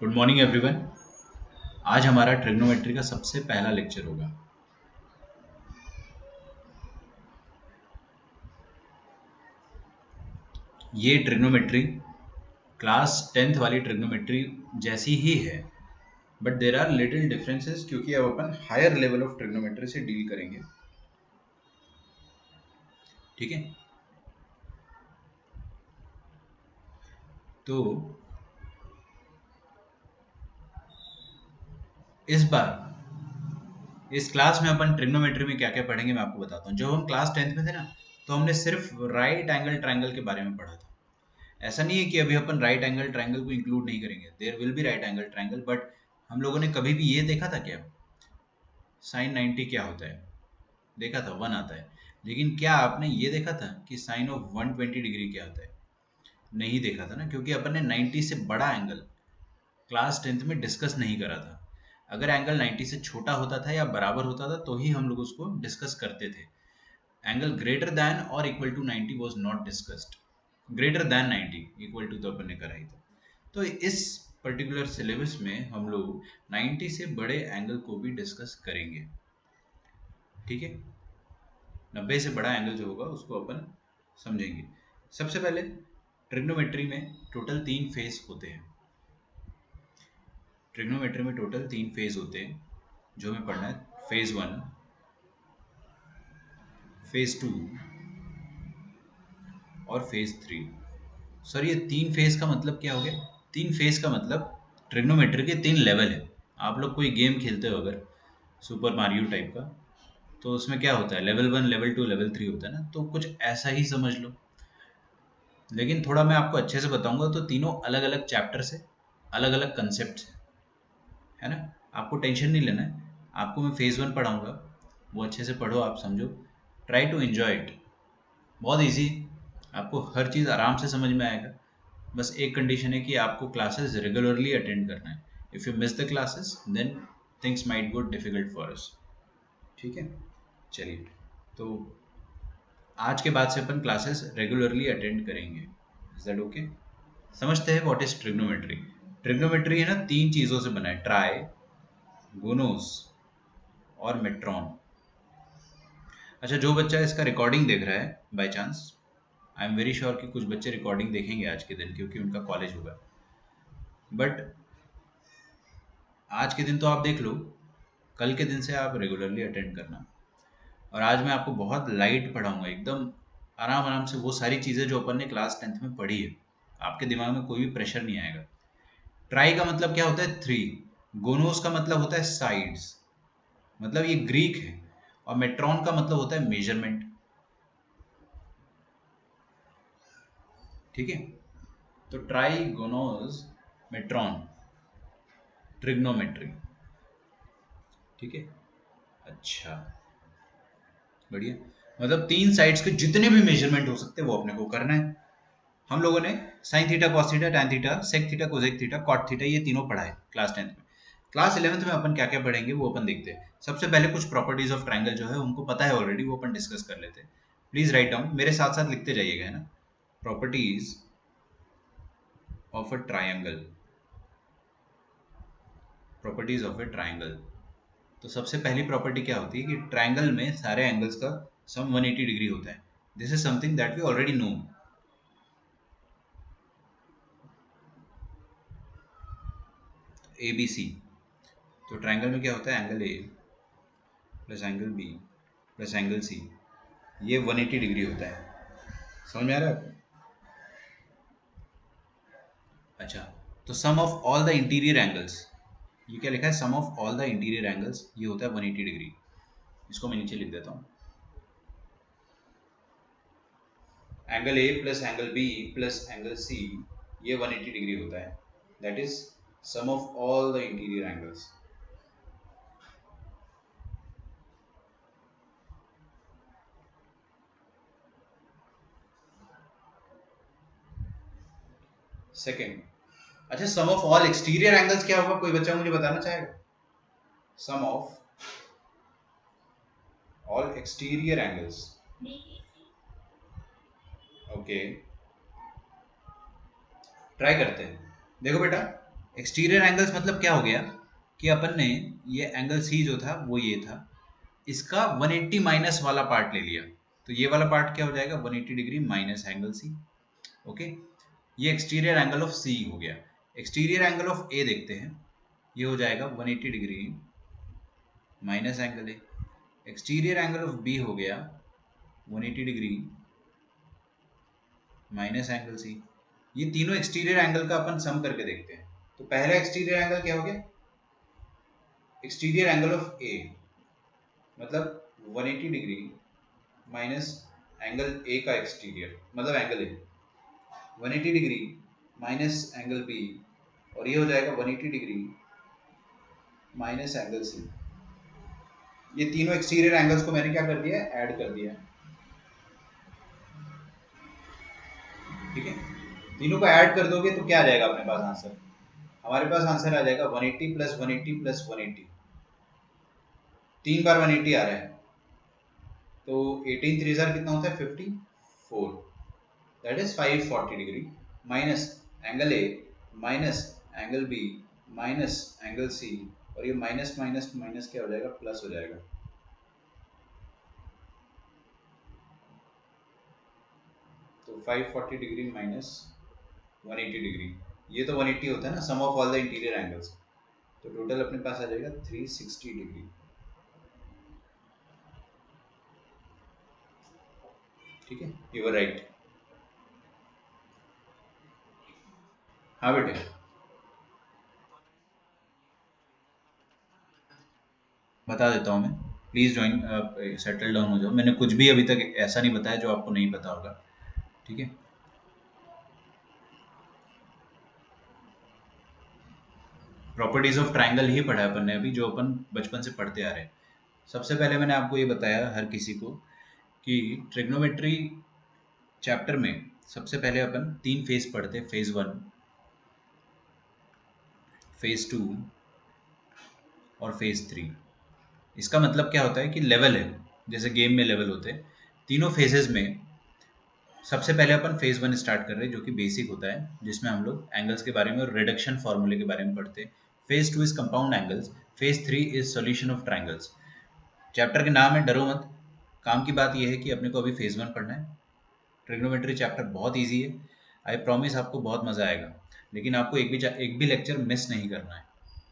Good morning everyone. आज हमारा trigonometry का सबसे पहला लेक्चर होगा। ये ट्रिग्नोमेट्री क्लास 10th वाली ट्रिग्नोमेट्री जैसी ही है, but there are little differences क्योंकि अब अपन हायर लेवल ऑफ ट्रिग्नोमेट्री से डील करेंगे। ठीक है, तो इस बार इस क्लास में अपन ट्रिग्नोमेट्री में क्या क्या पढ़ेंगे मैं आपको बताता हूँ। जब हम क्लास 10th में थे ना, तो हमने सिर्फ राइट एंगल ट्रायंगल के बारे में पढ़ा था। ऐसा नहीं है कि अभी अपन राइट एंगल ट्रायंगल को इंक्लूड नहीं करेंगे, there will be right angle triangle, but हम लोगों ने कभी भी ये देखा था क्या साइन 90 क्या होता है? देखा था, 1 आता है। लेकिन क्या आपने ये देखा था कि साइन ऑफ 120 डिग्री क्या होता है? नहीं देखा था ना, क्योंकि अपन ने 90 से बड़ा एंगल क्लास 10th में डिस्कस नहीं करा था। अगर एंगल 90 से छोटा होता था या बराबर होता था तो ही हम लोग उसको डिस्कस करते थे। एंगल ग्रेटर दैन और equal to 90 was not discussed. Greater than 90 equal to तो अपन ने करा ही था। तो इस पर्टिकुलर सिलेबस में हम लोग 90 से बड़े एंगल को भी डिस्कस करेंगे। ठीक है, 90 से बड़ा एंगल जो होगा उसको अपन समझेंगे। सबसे पहले ट्रिग्नोमेट्री में टोटल 3 फेज होते हैं। ट्रिग्नोमेट्री में टोटल 3 फेज होते हैं जो हमें पढ़ना है। फेज 1, फेज 2 और फेज 3। सर ये 3 फेज का मतलब क्या हो गया? 3 फेज का मतलब ट्रिग्नोमेट्री के 3 लेवल है। आप लोग कोई गेम खेलते हो अगर सुपर मारियो टाइप का, तो उसमें क्या होता है, लेवल 1, लेवल 2, लेवल 3 होता है ना, तो कुछ ऐसा ही समझ लो। लेकिन थोड़ा मैं आपको अच्छे से बताऊंगा तो तीनों अलग अलग चैप्टर से अलग अलग कंसेप्ट है ना। आपको टेंशन नहीं लेना है, आपको मैं फेज 1 पढ़ाऊंगा, वो अच्छे से पढ़ो, आप समझो, ट्राई टू एंजॉय इट। बहुत इजी, आपको हर चीज़ आराम से समझ में आएगा। बस एक कंडीशन है कि आपको क्लासेस रेगुलरली अटेंड करना है। If you miss the classes then things might go difficult for us. ठीक है, चलिए, तो आज के बाद से अपन क्लासेस रेगुलरली अटेंड करेंगे। Is that okay? समझते हैं व्हाट इज ट्रिग्नोमेट्री। ट्रिग्नोमेट्री है ना, 3 चीज़ों से बना है, ट्राई, गोनोस और मेट्रॉन। अच्छा, जो बच्चा इसका रिकॉर्डिंग देख रहा है by chance, I am very sure कि कुछ बच्चे रिकॉर्डिंग देखेंगे आज के दिन क्योंकि उनका कॉलेज होगा, बट आज के दिन तो आप देख लो, कल के दिन से आप रेगुलरली अटेंड करना। और आज मैं आपको बहुत लाइट पढ़ाऊंगा, एकदम आराम आराम से, वो सारी चीज़ें जो अपन ने क्लास 10th में पढ़ी है। आपके दिमाग में कोई भी प्रेशर नहीं आएगा। ट्राई का मतलब क्या होता है? 3। गोनोस का मतलब होता है साइड्स, मतलब ये ग्रीक है। और मेट्रॉन का मतलब होता है मेजरमेंट। ठीक है, तो ट्राई, गोनोस, मेट्रॉन, ट्रिग्नोमेट्री। ठीक है, अच्छा, बढ़िया। मतलब 3 साइड्स के जितने भी मेजरमेंट हो सकते हैं वो अपने को करना है। हम लोगों ने sine theta, cos theta, tan theta, sec theta, cosec theta, cot theta, ये तीनों पढ़ा है क्लास 10th में। क्लास 11th में अपन क्या क्या पढ़ेंगे वो अपन देखते हैं। सबसे पहले कुछ प्रॉपर्टीज ऑफ ट्रायंगल जो है उनको पता है ऑलरेडी, वो अपन डिस्कस कर लेते हैं। प्लीज राइट डाउन, मेरे साथ साथ लिखते जाइएगा, है ना। Properties of a triangle, properties of a triangle. तो सबसे पहली प्रॉपर्टी क्या होती है कि ट्रायंगल में सारे एंगल्स का सम 180 डिग्री होता है। This is something that we already know. A B C, तो ट्रायंगल में क्या होता है, angle A plus angle B plus angle C, ये 180 डिग्री होता है। समझ में आ रहा है आपको? अच्छा, तो sum of all the interior angles, ये क्या लिखा है, sum of all the interior angles, ये होता है 180 डिग्री। इसको मैं नीचे लिख देता हूँ, angle A plus angle B plus angle C, ये 180 डिग्री होता है। That is sum of all the interior angles. Second, अच्छा, sum of all exterior angles क्या होगा, कोई बच्चा मुझे बताना चाहेगा? Sum of all exterior angles, okay, try करते हैं। देखो बेटा, एक्सटीरियर एंगल्स मतलब क्या हो गया कि अपन ने ये एंगल सी जो था वो ये था, इसका 180 माइनस वाला पार्ट ले लिया, तो ये वाला पार्ट क्या हो जाएगा 180 degree minus angle C. Okay, ये एक्सटीरियर एंगल ऑफ सी हो गया। एक्सटीरियर एंगल ऑफ ए देखते हैं, ये हो जाएगा 180 degree minus angle A. Exterior angle of B हो गया 180 डिग्री माइनस एंगल सी। ये तीनों एक्सटीरियर एंगल का अपन सम करके देखते हैं। तो पहला एक्सटीरियर एंगल क्या हो गया, एक्सटीरियर एंगल ऑफ ए मतलब 180 डिग्री माइनस एंगल ए का एक्सटीरियर मतलब angle A, 180 degree minus angle B, और ये हो जाएगा 180 डिग्री माइनस एंगल सी। ये तीनों एक्सटीरियर एंगल्स को मैंने क्या कर दिया है, ऐड कर दिया है। ठीक है, तीनों को ऐड कर दोगे तो क्या आ जाएगा अपने पास आंसर, हमारे पास आंसर आ जाएगा 180 प्लस 180 प्लस 180, 3 बार 180 आ रहा है, तो 18 3 कितना होता है 54, that is 540 degree minus angle A minus angle B minus angle C, और ये माइनस माइनस माइनस क्या हो जाएगा, प्लस हो जाएगा। तो 540 डिग्री माइनस 180 डिग्री, ये तो 180 होता है ना, sum of all the interior angles, तो टोटल अपने पास आ जाएगा 360 डिग्री। ठीक है, यू आर राइट। हाँ बेटे, बता देता हूँ मैं, प्लीज़ ज्वाइन, सेटल डाउन हो जाओ। मैंने कुछ भी अभी तक ऐसा नहीं बताया जो आपको नहीं पता होगा। ठीक है, प्रॉपर्टीज ऑफ ट्राइंगल ही पढ़ा है अपन ने अभी, जो अपन बचपन से पढ़ते आ रहे हैं। सबसे पहले मैंने आपको ये बताया हर किसी को कि ट्रिग्नोमेट्री चैप्टर में सबसे पहले अपन 3 फेज पढ़ते हैं, फेज 1, फेज 2 और फेज 3। इसका मतलब क्या होता है कि लेवल है, जैसे गेम में लेवल होते हैं, तीनों फेजेस में सबसे पहले अपन फेज 1 स्टार्ट कर रहे हैं, जो कि बेसिक होता है, जिसमें हम लोग एंगल्स के बारे में और रिडक्शन फार्मूले के बारे में पढ़ते हैं। Phase 2 is compound angles, phase 3 is solution of triangles. Chapter के नाम है, डरो मत। काम की बात यह है कि अपने को अभी फेज 1 पढ़ना है। ट्रिग्नोमेट्री चैप्टर बहुत ईजी है, आई प्रॉमिस आपको बहुत मजा आएगा, लेकिन आपको एक भी लेक्चर मिस नहीं करना है।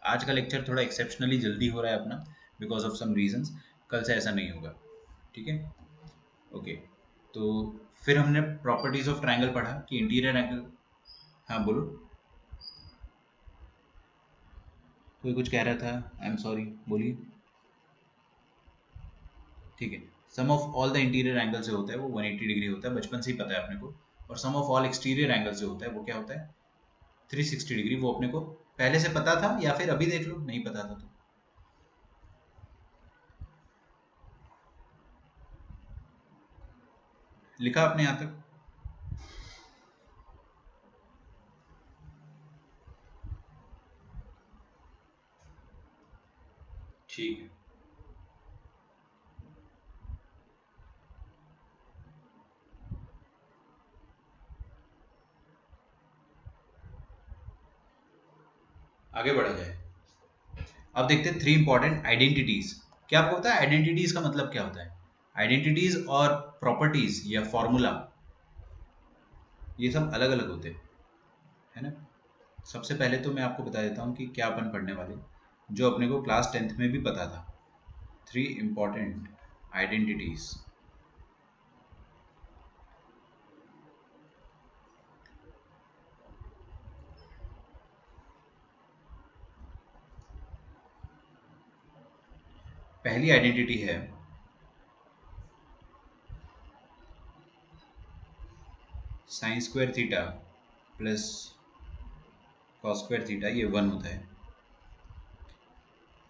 आज का लेक्चर थोड़ा एक्सेप्शनली जल्दी हो रहा है अपना, बिकॉज ऑफ सम रीजंस, कल से ऐसा नहीं होगा। ठीक है, ओके। तो फिर हमने प्रॉपर्टीज ऑफ ट्रायंगल पढ़ा कि इंटीरियर एंगल, हाँ बोलो, कोई कुछ कह रहा था, आई एम सॉरी, बोलिए। ठीक है, sum of all the interior angle से होता है वो 180 डिग्री होता है, बचपन से ही पता है अपने को। और सम ऑफ ऑल एक्सटीरियर एंगल से होता है वो क्या होता है 360 डिग्री, वो अपने को पहले से पता था या फिर अभी देख लो नहीं पता था तो। लिखा आपने यहाँ तक? ठीक है, आगे बढ़ा जाए। अब देखते हैं 3 इंपॉर्टेंट आइडेंटिटीज। क्या आपको पता है आइडेंटिटीज का मतलब क्या होता है? आइडेंटिटीज और प्रॉपर्टीज या फॉर्मूला, ये सब अलग अलग होते हैं, है ना। सबसे पहले तो मैं आपको बता देता हूँ कि क्या अपन पढ़ने वाले, जो अपने को क्लास 10th में भी पता था। 3 इंपॉर्टेंट आइडेंटिटीज। पहली आइडेंटिटी है sine square theta plus cos square theta, ये 1 होता है।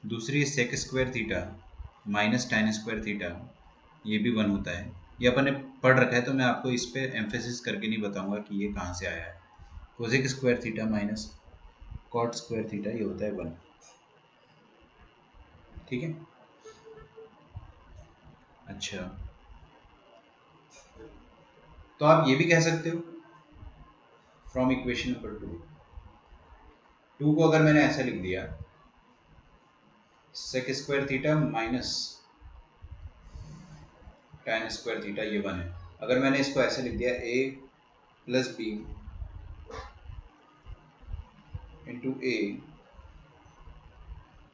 दूसरी sec square theta minus tan square theta, ये भी 1 होता है। ये अपन ने पढ़ रखा है, तो मैं आपको इस पे एम्फेसिस करके नहीं बताऊंगा कि ये कहाँ से आया है। Cosec square theta minus cot square theta, ये होता है 1। ठीक है, अच्छा, तो आप ये भी कह सकते हो फ्रॉम इक्वेशन नंबर 2, 2 को अगर मैंने ऐसे लिख दिया sec square theta minus tan square theta, ये 1 है। अगर मैंने इसको ऐसे लिख दिया a plus B into A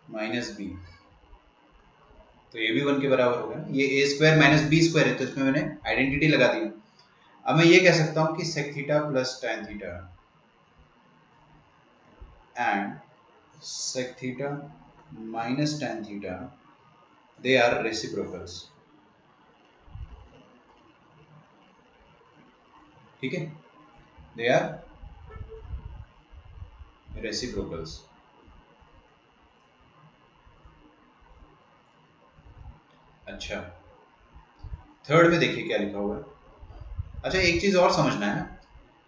minus B, तो ये भी 1 के बराबर होगा। ये A square minus B square है, तो इसमें मैंने आइडेंटिटी लगा दी। अब मैं ये कह सकता हूँ कि sec theta plus tan theta and sec theta minus tan theta, they are reciprocals। ठीक है, they are reciprocals। अच्छा, थर्ड में देखिए क्या लिखा हुआ है। अच्छा, एक चीज और समझना है,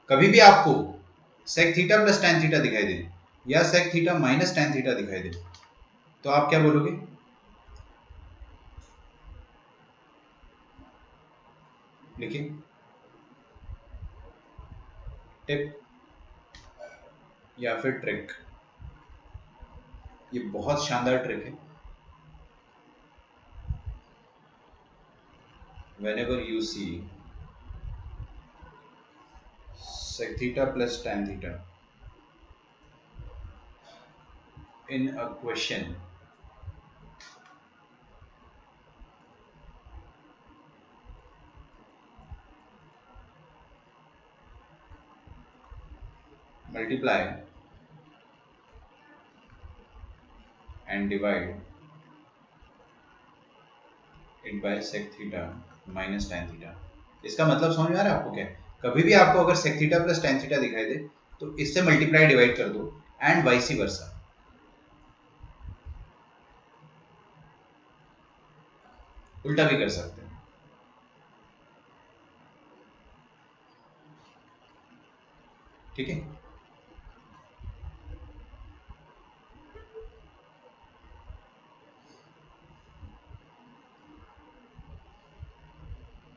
कभी भी आपको sec theta plus tan theta दिखाई दे या sec theta minus tan theta दिखाई दे, तो आप क्या बोलोगे? लिखिए, टिप या फिर ट्रिक। ये बहुत शानदार ट्रिक है। whenever you see sec theta plus tan theta in a question, multiply and divide it by sec theta minus tan theta। इसका मतलब समझ में आ रहा है आपको क्या? कभी भी आपको अगर sec theta plus tan theta दिखाई दे तो इससे मल्टीप्लाई डिवाइड कर दो एंड वाइस वर्सा, उल्टा भी कर सकते हैं। ठीक है,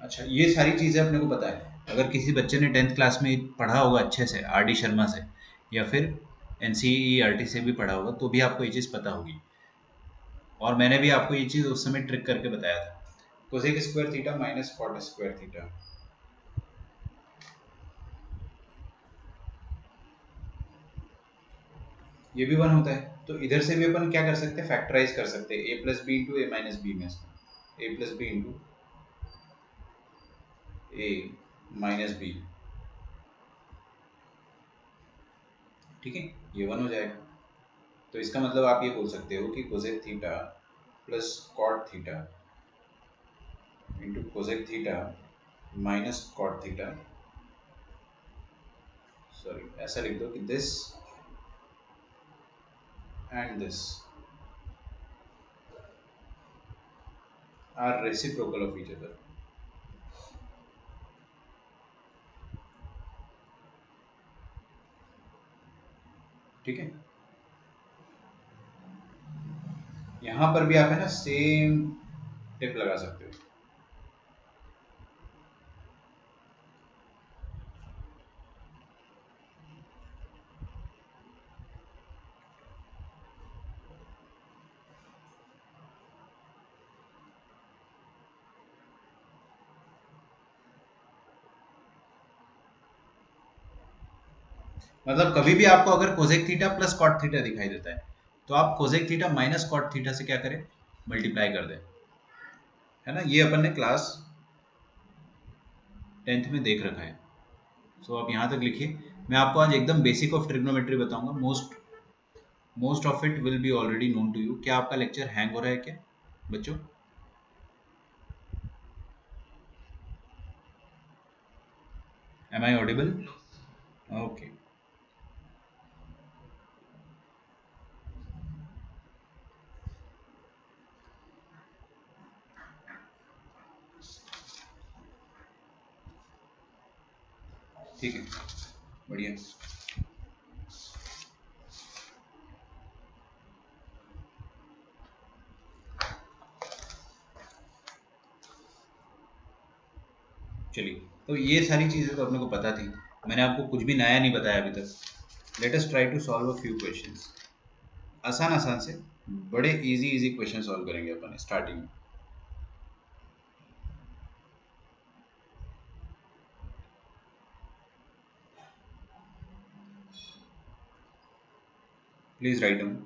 अच्छा ये सारी चीजें अपने को पता है। अगर किसी बच्चे ने 10th क्लास में पढ़ा होगा अच्छे से आर डी शर्मा से या फिर NCERT से भी पढ़ा होगा तो भी आपको ये चीज़ पता होगी। और मैंने भी आपको ये चीज़ उस समय ट्रिक करके बताया था, cosec square theta minus cot square theta. ये भी 1 होता है, तो इधर से भी अपन क्या कर सकते हैं, फैक्टराइज कर सकते हैं, a plus B into A minus B में a plus B into A minus B. ठीक है, ये 1 हो जाएगा। तो इसका मतलब आप ये बोल सकते हो कि cosec theta plus cot theta into cosec theta minus cot theta, sorry ऐसा लिख दो कि this and this are reciprocal of each other. ठीक है, यहां पर भी आप है ना सेम टिप लगा सकते हो। मतलब कभी भी आपको अगर cosec theta plus cot theta दिखाई देता है तो आप cosec theta minus cot theta से क्या करें, मल्टीप्लाई कर दें, है ना। ये अपन ने क्लास 10th में देख रखा है। सो आप यहाँ तक लिखिए। मैं आपको आज एकदम बेसिक ऑफ ट्रिग्नोमेट्री बताऊंगा। Most of it will be already known to you. क्या आपका लेक्चर हैंग हो रहा है क्या बच्चों? M I audible? ओके, ठीक है, बढ़िया। चलिए, तो ये सारी चीज़ें तो अपने को पता थी। मैंने आपको कुछ भी नया नहीं बताया अभी तक। Let us try to solve a few questions. आसान आसान से बड़े इजी इजी क्वेश्चन सॉल्व करेंगे अपन स्टार्टिंग में। Please write down.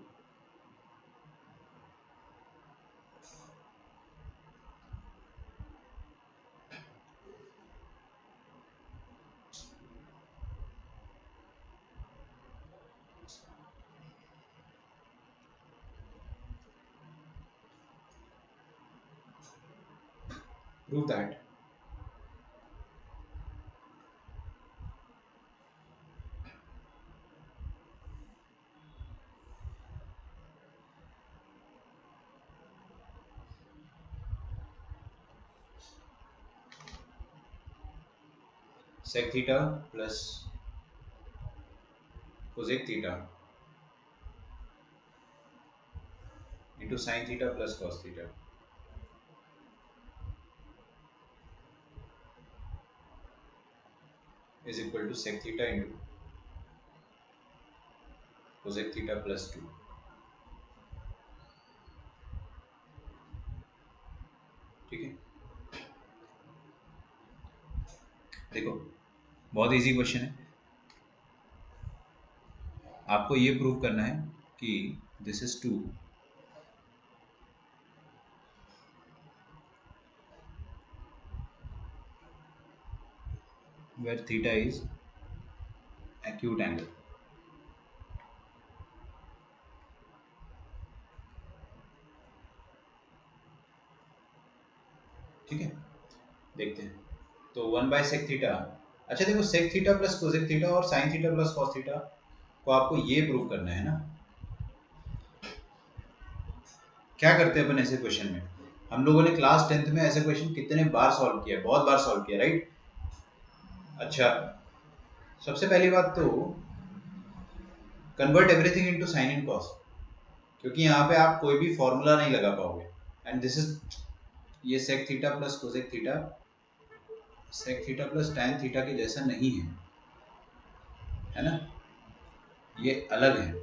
Prove that sec theta plus cosec theta into sin theta plus cos theta is equal to sec theta into cosec theta plus 2। ठीक है, देखो बहुत इजी क्वेश्चन है। आपको ये प्रूव करना है कि this is 2 where theta is acute angle। ठीक है, देखते हैं। तो 1 बाय सेक थीटा, अच्छा देखो sec theta plus cosec theta और sine theta plus cos theta को आपको ये प्रूव करना है ना। क्या करते हैं अपन ऐसे क्वेश्चन में, हम लोगों ने क्लास 10th में ऐसे क्वेश्चन कितने बार सॉल्व किया, बहुत बार सॉल्व किया, राइट। अच्छा, सबसे पहली बात तो convert everything into sine and cos, क्योंकि यहाँ पे आप कोई भी फॉर्मूला नहीं लगा पाओगे। एंड दिस इज, ये sec theta plus cosec theta sec theta plus tan theta के जैसा नहीं है ना, ये अलग है।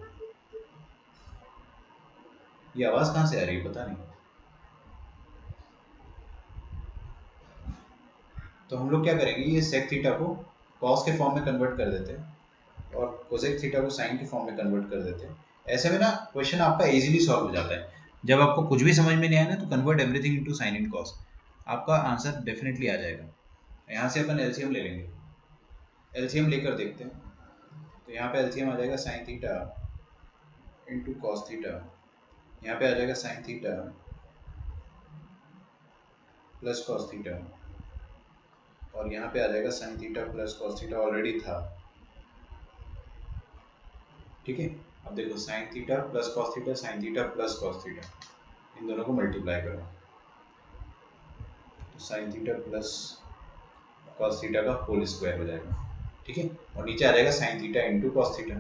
ये आवाज कहाँ से आ रही है पता नहीं। तो हम लोग क्या करेंगे, ये सेक थीटा को कॉस के फॉर्म में कन्वर्ट कर देते हैं और कोसेक थीटा को साइन के फॉर्म में कन्वर्ट कर देते हैं। ऐसे में ना क्वेश्चन आपका इजीली सॉल्व हो जाता है। जब आपको कुछ भी समझ में नहीं आया ना, तो convert everything into sine and cos, आपका आंसर डेफिनेटली आ जाएगा। यहाँ से अपन एलसीएम ले लेंगे, एलसीएम लेकर देखते हैं। तो यहाँ पे एलसीएम आ जाएगा sine theta into cos theta, यहाँ पे आ जाएगा sine theta plus cos theta, और यहाँ पे आ जाएगा sine theta plus cos theta, already था। ठीक है, अब देखो sine theta plus cos theta, sine theta plus cos theta, इन दोनों को मल्टीप्लाई करो तो sine theta plus cos theta का होल स्क्वायर हो जाएगा। ठीक है, और नीचे आ जाएगा sine theta into cos theta,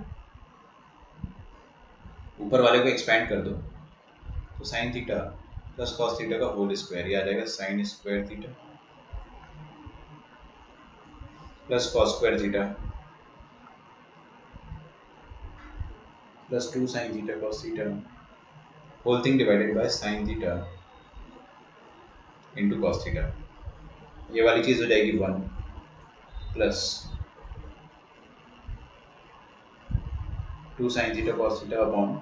ऊपर वाले को एक्सपैंड कर दो तो sine theta plus cos theta का होल स्क्वायर, ये आ जाएगा sine square theta plus cos square theta plus 2 sine theta cos theta, whole thing divided by sine theta into cos theta. ये वाली चीज हो जाएगी 1 plus 2 sine theta cos theta upon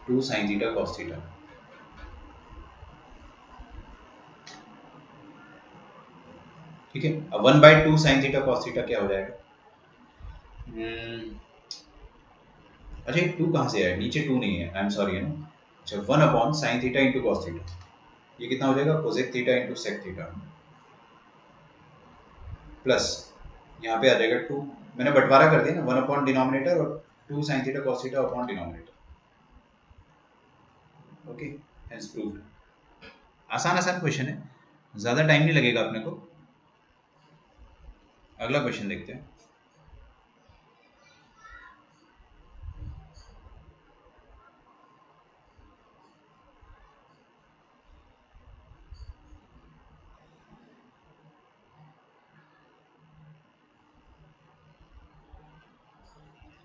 2 sine theta cos theta. ठीक है, अब 1 by 2 sine theta cos theta क्या हो जाएगा, अच्छा ये 2 कहाँ से आया, नीचे 2 नहीं है, आई एम सॉरी है ना। अच्छा 1 upon sine theta into cos theta, ये कितना हो जाएगा cosec theta into sec theta, plus यहाँ पे आ जाएगा 2, मैंने बंटवारा कर दिया ना, 1 अपॉन डिनोमिनेटर और 2 sine theta cos theta upon denominator. Okay, hence proved. आसान आसान क्वेश्चन है, ज़्यादा टाइम नहीं लगेगा अपने को। अगला क्वेश्चन देखते हैं।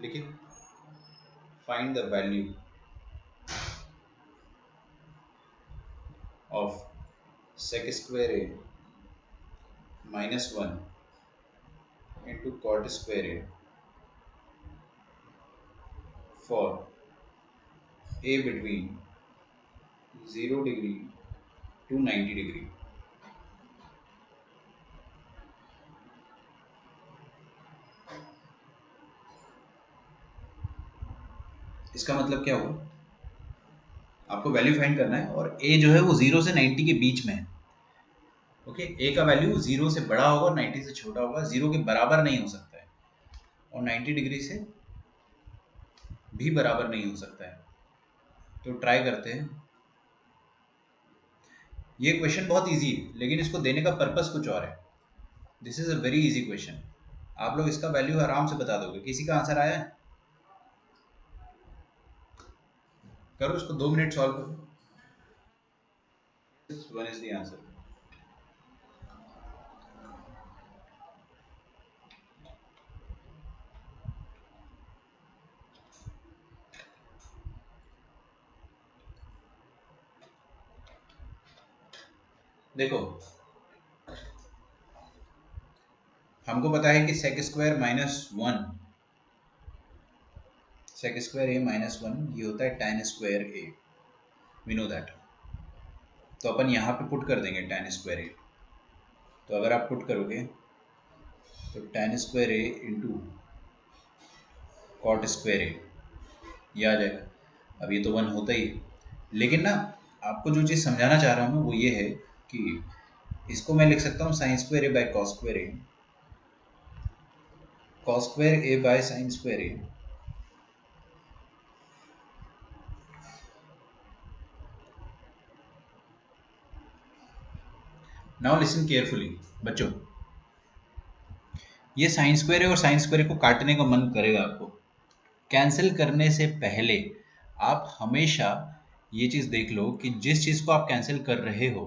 लेकिन find the value of sec square a -1 into cot square a for a between 0 degree to 90 degree. इसका मतलब क्या हुआ? आपको वैल्यू फाइंड करना है और a जो है वो 0 से 90 के बीच में है। ओके, a का वैल्यू 0 से बड़ा होगा और 90 से छोटा होगा, 0 के बराबर नहीं हो सकता है और 90 डिग्री से भी बराबर नहीं हो सकता है। तो ट्राई करते हैं। ये क्वेश्चन बहुत इजी है लेकिन इसको देने का पर्पस कुछ और है। This is a very easy question. आप लोग इसका वैल्यू आराम से बता दोगे। किसी का आंसर आया है? करो इसको, 2 मिनट सॉल्व करो। This one is the answer. देखो, हमको पता है कि sec square A minus one ये होता है tan square A. We know that. तो अपन यहाँ पे पुट कर देंगे tan स्क्वायर ए। तो अगर आप पुट करोगे तो tan स्क्वायर ए इंटू कॉट स्क्वायर ए ये आ जाएगा। अब ये तो 1 होता ही है, लेकिन ना आपको जो चीज़ समझाना चाह रहा हूँ मैं वो ये है कि इसको मैं लिख सकता हूँ sine square A by cos square A, cos square A by sine square A. Now listen carefully बच्चों, ये साइन स्क्वायर है और साइन स्क्वायर को काटने का मन करेगा आपको। कैंसिल करने से पहले आप हमेशा ये चीज देख लो कि जिस चीज को आप कैंसिल कर रहे हो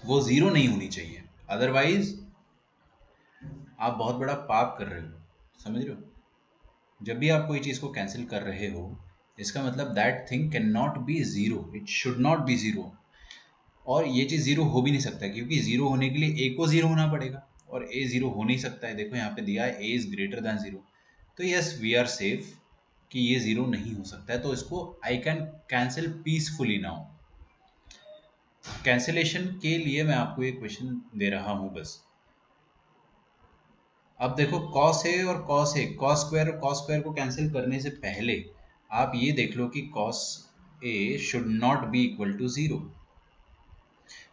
वो 0 नहीं होनी चाहिए, अदरवाइज आप बहुत बड़ा पाप कर रहे हो। समझ रहे हो? जब भी आप कोई चीज को कैंसिल कर रहे हो इसका मतलब that thing can not be zero, it should not B zero. और ये चीज़ ज़ीरो हो भी नहीं सकता क्योंकि ज़ीरो होने के लिए ए को ज़ीरो होना पड़ेगा और ए ज़ीरो हो नहीं सकता है। देखो यहाँ पे दिया है A is greater than zero. तो यस वी आर सेफ कि ये ज़ीरो नहीं हो सकता है। तो इसको आई can cancel peacefully now. Cancellation के लिए मैं आपको एक क्वेश्चन दे रहा हूँ बस। अब देखो कॉस ए और कॉस स्क्वायर को कैंसिल करने से पहले आप ये देख लो कि cos A should not be equal to zero.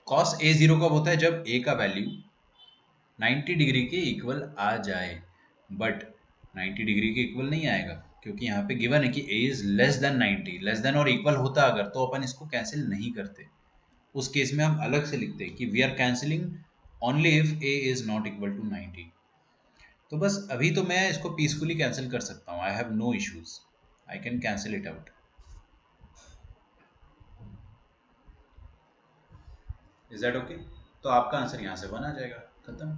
Cos A zero कब होता है? जब ए का वैल्यू 90 डिग्री के इक्वल आ जाए, बट 90 डिग्री के इक्वल नहीं आएगा क्योंकि यहाँ पे गिवन है कि a is less than 90। Less than और इक्वल होता अगर तो अपन इसको कैंसिल नहीं करते। उस केस में हम अलग से लिखते हैं कि we are cancelling only if a is not equal to 90। तो बस अभी तो मैं इसको पीसफुली कैंसिल कर सकता हूँ। I have no issues, I can cancel it out. Is that okay? तो आपका आंसर यहाँ से 1 आ जाएगा, खत्म।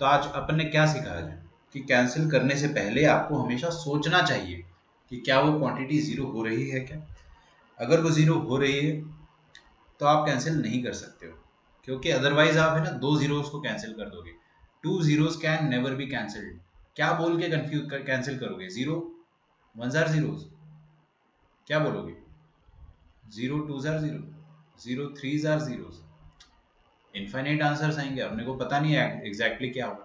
तो आज अपन ने क्या सीखा आज? कि कैंसिल करने से पहले आपको हमेशा सोचना चाहिए कि क्या वो क्वांटिटी जीरो हो रही है क्या। अगर वो जीरो हो रही है तो आप कैंसिल नहीं कर सकते हो, क्योंकि अदरवाइज आप है ना 2 जीरोस को कैंसिल कर दोगे। 2 zeros can never be cancelled. क्या बोल के कंफ्यूज कैंसिल करोगे? जीरो वन जार जीरोस, क्या बोलोगे? जीरो टू जार जीरो, जीरो थ्री जार जीरोस। इनफाइनाइट आंसर्स आएंगे, अपने को पता नहीं है एग्जैक्टली क्या होगा।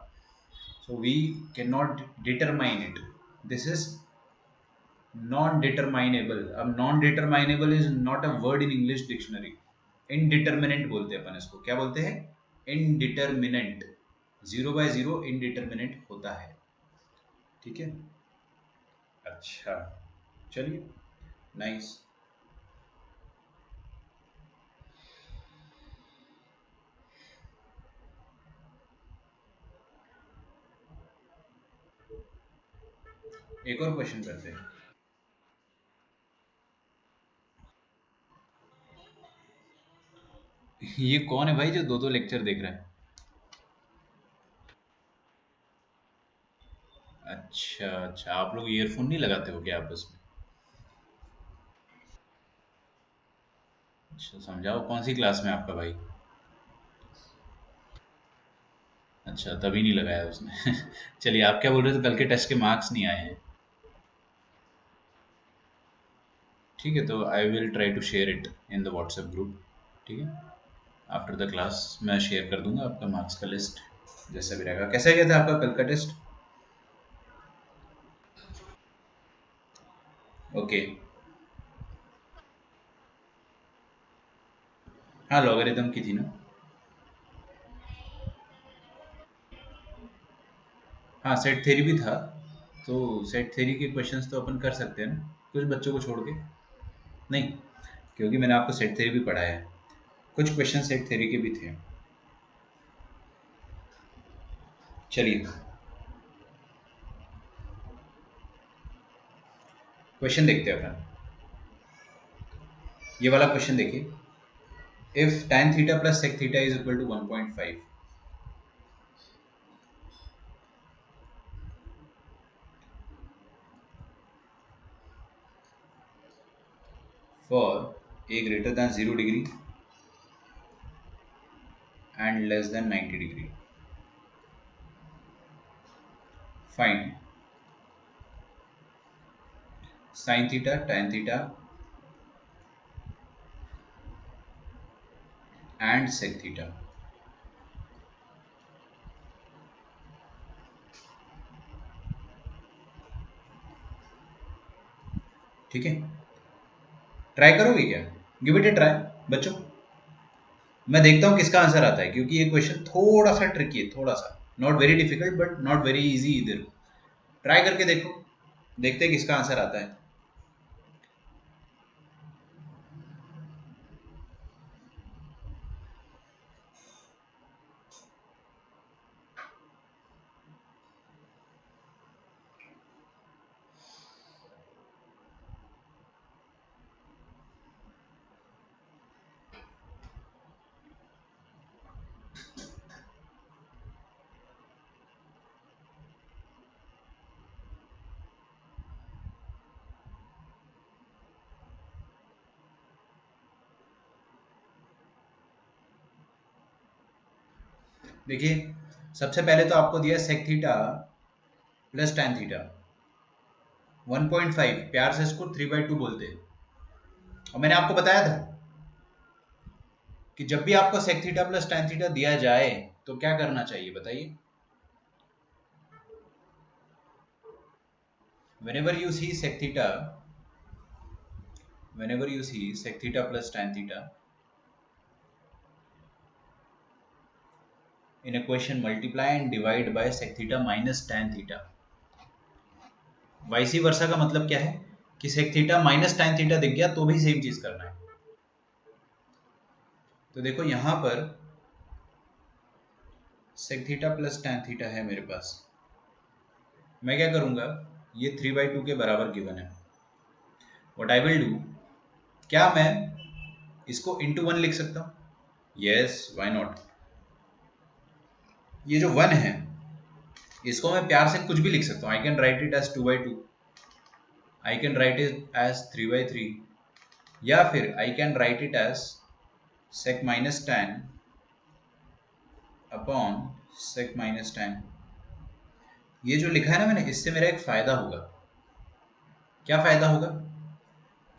So we cannot determine it. This is non-determinable. अब non-determinable is not a word in English dictionary. Indeterminate बोलते हैं अपन इसको। क्या बोलते हैं? Indeterminate. 0/0 indeterminate होता है। ठीक है? अच्छा, चलिए, नाइस। एक और क्वेश्चन करते हैं। ये कौन है भाई जो दो दो लेक्चर देख रहा है? अच्छा अच्छा, आप लोग ईयरफोन नहीं लगाते हो क्या आपस में? अच्छा, समझाओ कौन सी क्लास में है आपका भाई? अच्छा, तभी नहीं लगाया उसने। चलिए, आप क्या बोल रहे थे, कल के टेस्ट के मार्क्स नहीं आए हैं? ठीक है, तो I will try to share it in the WhatsApp group. ठीक है, आफ्टर द क्लास मैं शेयर कर दूंगा आपका मार्क्स का लिस्ट, जैसा भी रहेगा। कैसा गया था आपका कल का टेस्ट? ओके। हाँ, लॉगरिदम की थी ना? हाँ, सेट थ्योरी भी था। तो सेट थ्योरी के क्वेश्चंस तो अपन कर सकते हैं ना, कुछ बच्चों को छोड़ के। नहीं, क्योंकि मैंने आपको सेट थ्योरी भी पढ़ाया है, कुछ क्वेश्चन सेट थ्योरी के भी थे। चलिए, क्वेश्चन देखते हैं अपन। ये वाला क्वेश्चन देखिए। If tan theta plus sec theta is equal to 1.5 for a greater than 0 degree and less than 90 degree, find sin theta, tan theta and sec theta। ठीक है, ट्राई करोगे क्या? गिव इट ए ट्राई बच्चों। मैं देखता हूँ किसका answer आता है, क्योंकि ये क्वेश्चन थोड़ा सा ट्रिकी है, थोड़ा सा, not very difficult but not very easy इधर। ट्राई करके देखो, देखते हैं किसका आंसर आता है। देखिए, सबसे पहले तो आपको दिया sec theta plus tan theta 1.5, प्यार से इसको 3/2 बोलते हैं। और मैंने आपको बताया था कि जब भी आपको sec theta plus tan theta दिया जाए तो क्या करना चाहिए, बताइए। whenever you see sec theta whenever you see sec theta plus tan theta in a question, multiply and divide by sec theta minus tan theta। वाइसी वर्सा का मतलब क्या है कि sec theta minus tan theta दिख गया तो भी सेम चीज करना है। तो देखो यहां पर sec theta plus tan theta है मेरे पास। मैं क्या करूंगा, ये 3/2 के बराबर गिवन है। व्हाट आई विल डू, क्या मैं इसको इंटू वन लिख सकता हूँ? Yes, why not. ये जो वन है इसको मैं प्यार से कुछ भी लिख सकता हूँ। I can write it as 2/2, I can write it as 3/3, या फिर I can write it as sec minus tan upon sec minus tan। ये जो लिखा है ना मैंने, इससे मेरा एक फायदा होगा। क्या फायदा होगा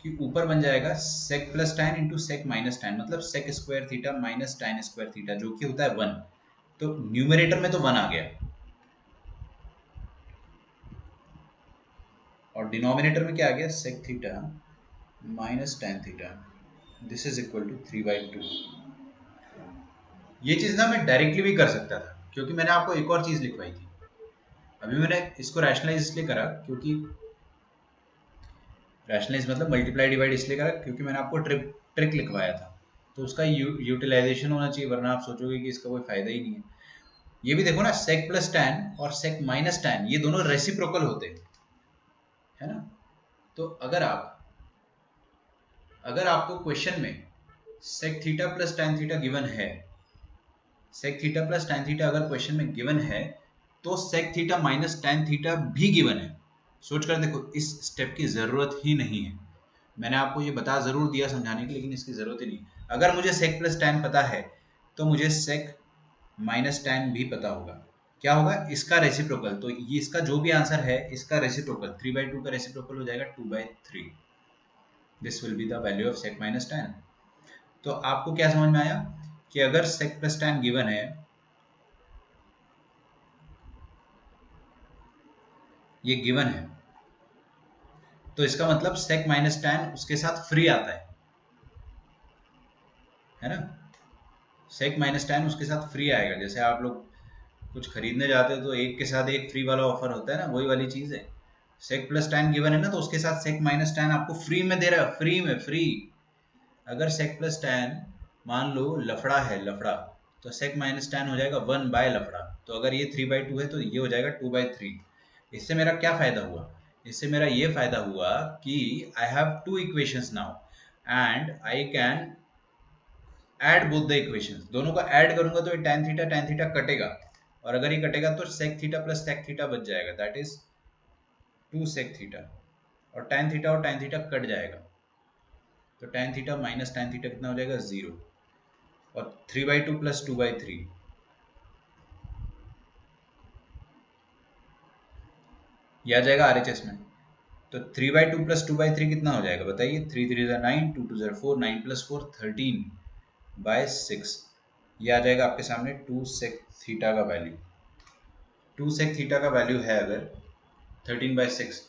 कि ऊपर बन जाएगा sec plus tan into sec minus tan, मतलब sec square theta minus tan square theta, जो कि होता है 1। तो न्यूमरेटर में तो 1 आ गया और डिनोमिनेटर में क्या आ गया, sec theta minus tan theta. This is equal to 3/2। ये चीज ना मैं डायरेक्टली भी कर सकता था, क्योंकि मैंने आपको एक और चीज लिखवाई थी। अभी मैंने इसको रैशनलाइज इसलिए करा, क्योंकि रैशनलाइज मतलब मल्टीप्लाई डिवाइड इसलिए करा क्योंकि मैंने आपको ट्रिक ट्रिक लिखवाया था। तो उसका यूटिलाइजेशन होना चाहिए, वरना आप सोचोगे कि इसका कोई फायदा ही नहीं है। ये भी देखो ना, sec प्लस tan और sec माइनस tan ये दोनों रेसिप्रोकल होते हैं, है ना? तो अगर आपको क्वेश्चन में sec theta plus tan theta given है, sec theta plus tan theta अगर क्वेश्चन में गिवन है, तो sec theta minus tan theta भी गिवन है। सोच कर देखो, इस स्टेप की जरूरत ही नहीं है। मैंने आपको ये बता जरूर दिया समझाने के लिए, लेकिन इसकी जरूरत ही नहीं। अगर मुझे sec प्लस tan पता है तो मुझे sec माइनस tan भी पता होगा। क्या होगा? इसका रेसिप्रोकल। तो ये इसका जो भी आंसर है, इसका रेसिप्रोकल 3/2 का रेसिप्रोकल हो जाएगा 2/3। This will be the value of sec minus tan। तो आपको क्या समझ में आया कि अगर sec प्लस tan गिवन है, ये गिवन है, तो इसका मतलब sec माइनस tan उसके साथ फ्री आता है ना? sec माइनस tan उसके साथ फ्री आएगा। जैसे आप लोग कुछ खरीदने जाते हो तो एक के साथ एक फ्री वाला ऑफर होता है ना, वही वाली चीज है। sec प्लस tan गिवन है ना, तो उसके साथ sec माइनस tan आपको फ्री में दे रहा है, फ्री में, फ्री। अगर sec प्लस tan मान लो लफड़ा है, लफड़ा, तो sec माइनस tan हो जाएगा 1/लफड़ा। तो अगर ये 3/2 है तो ये हो जाएगा 2/3। इससे मेरा क्या फायदा हुआ? इससे मेरा ये फायदा हुआ कि I have two equations now and I can add both the equations. दोनों को ऐड करूंगा तो ये tan थीटा कटेगा, और अगर ये कटेगा तो sec theta plus sec theta बच जाएगा, दैट इज 2 sec थीटा। और tan थीटा कट जाएगा, तो tan theta minus tan theta कितना हो जाएगा? 0। और 3/2 प्लस 2/3 ये आ जाएगा RHS में। तो 3/2 प्लस 2/3 कितना हो जाएगा बताइए? 3 3 9, 2 2 4, 9 प्लस 4 13/6। ये आ जाएगा आपके सामने 2 sec थीटा का वैल्यू। 2 sec थीटा का वैल्यू है अगर 13/6,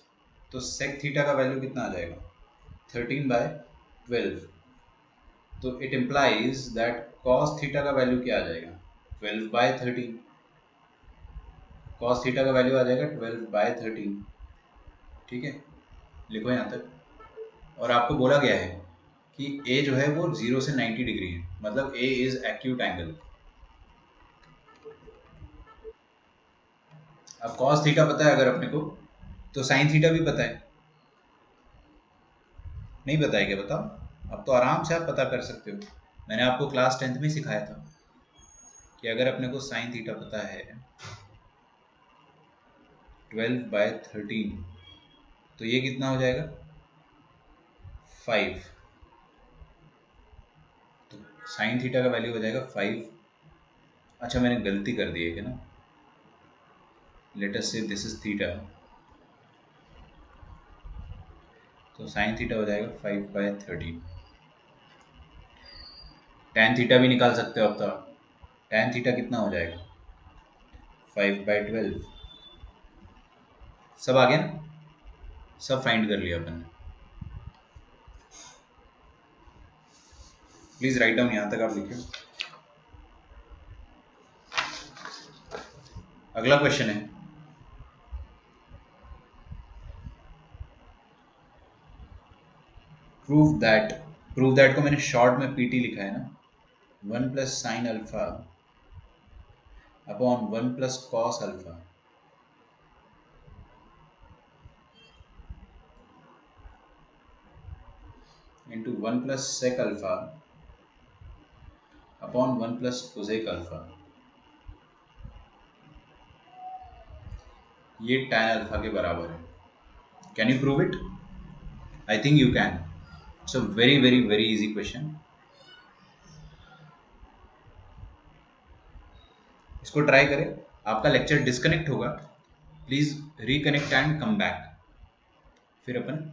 तो sec थीटा का वैल्यू कितना आ जाएगा? 13/12। तो it implies that cos theta का वैल्यू क्या आ जाएगा? 12/13। cos थीटा का वैल्यू आ जाएगा 12/13। ठीक है, लिखो यहाँ तक। और आपको बोला गया है कि a जो है वो 0 से 90 डिग्री है, मतलब a इज एक्यूट एंगल। अब cos थीटा पता है अगर अपने को, तो sin थीटा भी पता है। नहीं पता है क्या? बताओ। अब तो आराम से आप पता कर सकते हो। मैंने आपको क्लास 10th में सिखाया था कि अगर अपने को sin थीटा पता है 12/13, तो ये कितना हो जाएगा? 5। तो sin थीटा का वैल्यू हो जाएगा 5। अच्छा, मैंने गलती कर दी है क्या ना? लेट अस से दिस इज थीटा, तो sin थीटा हो जाएगा 5/13। tan थीटा भी निकाल सकते हो अब तो। tan थीटा कितना हो जाएगा? 5/12। सब आ गया ना? सब फाइंड कर लिया अपन ने। प्लीज राइट डाउन, यहां तक आप लिखिए। अगला क्वेश्चन है, प्रूव दैट को मैंने शॉर्ट में पीटी लिखा है ना। 1 plus sine alpha upon 1 plus cos alpha into 1 plus sec alpha upon 1 plus cosec alpha, ये tan अल्फा के बराबर है। Can you prove it? I think you can. It's a very very very easy question. इसको try करें। आपका lecture disconnect होगा, please reconnect and come back, फिर अपन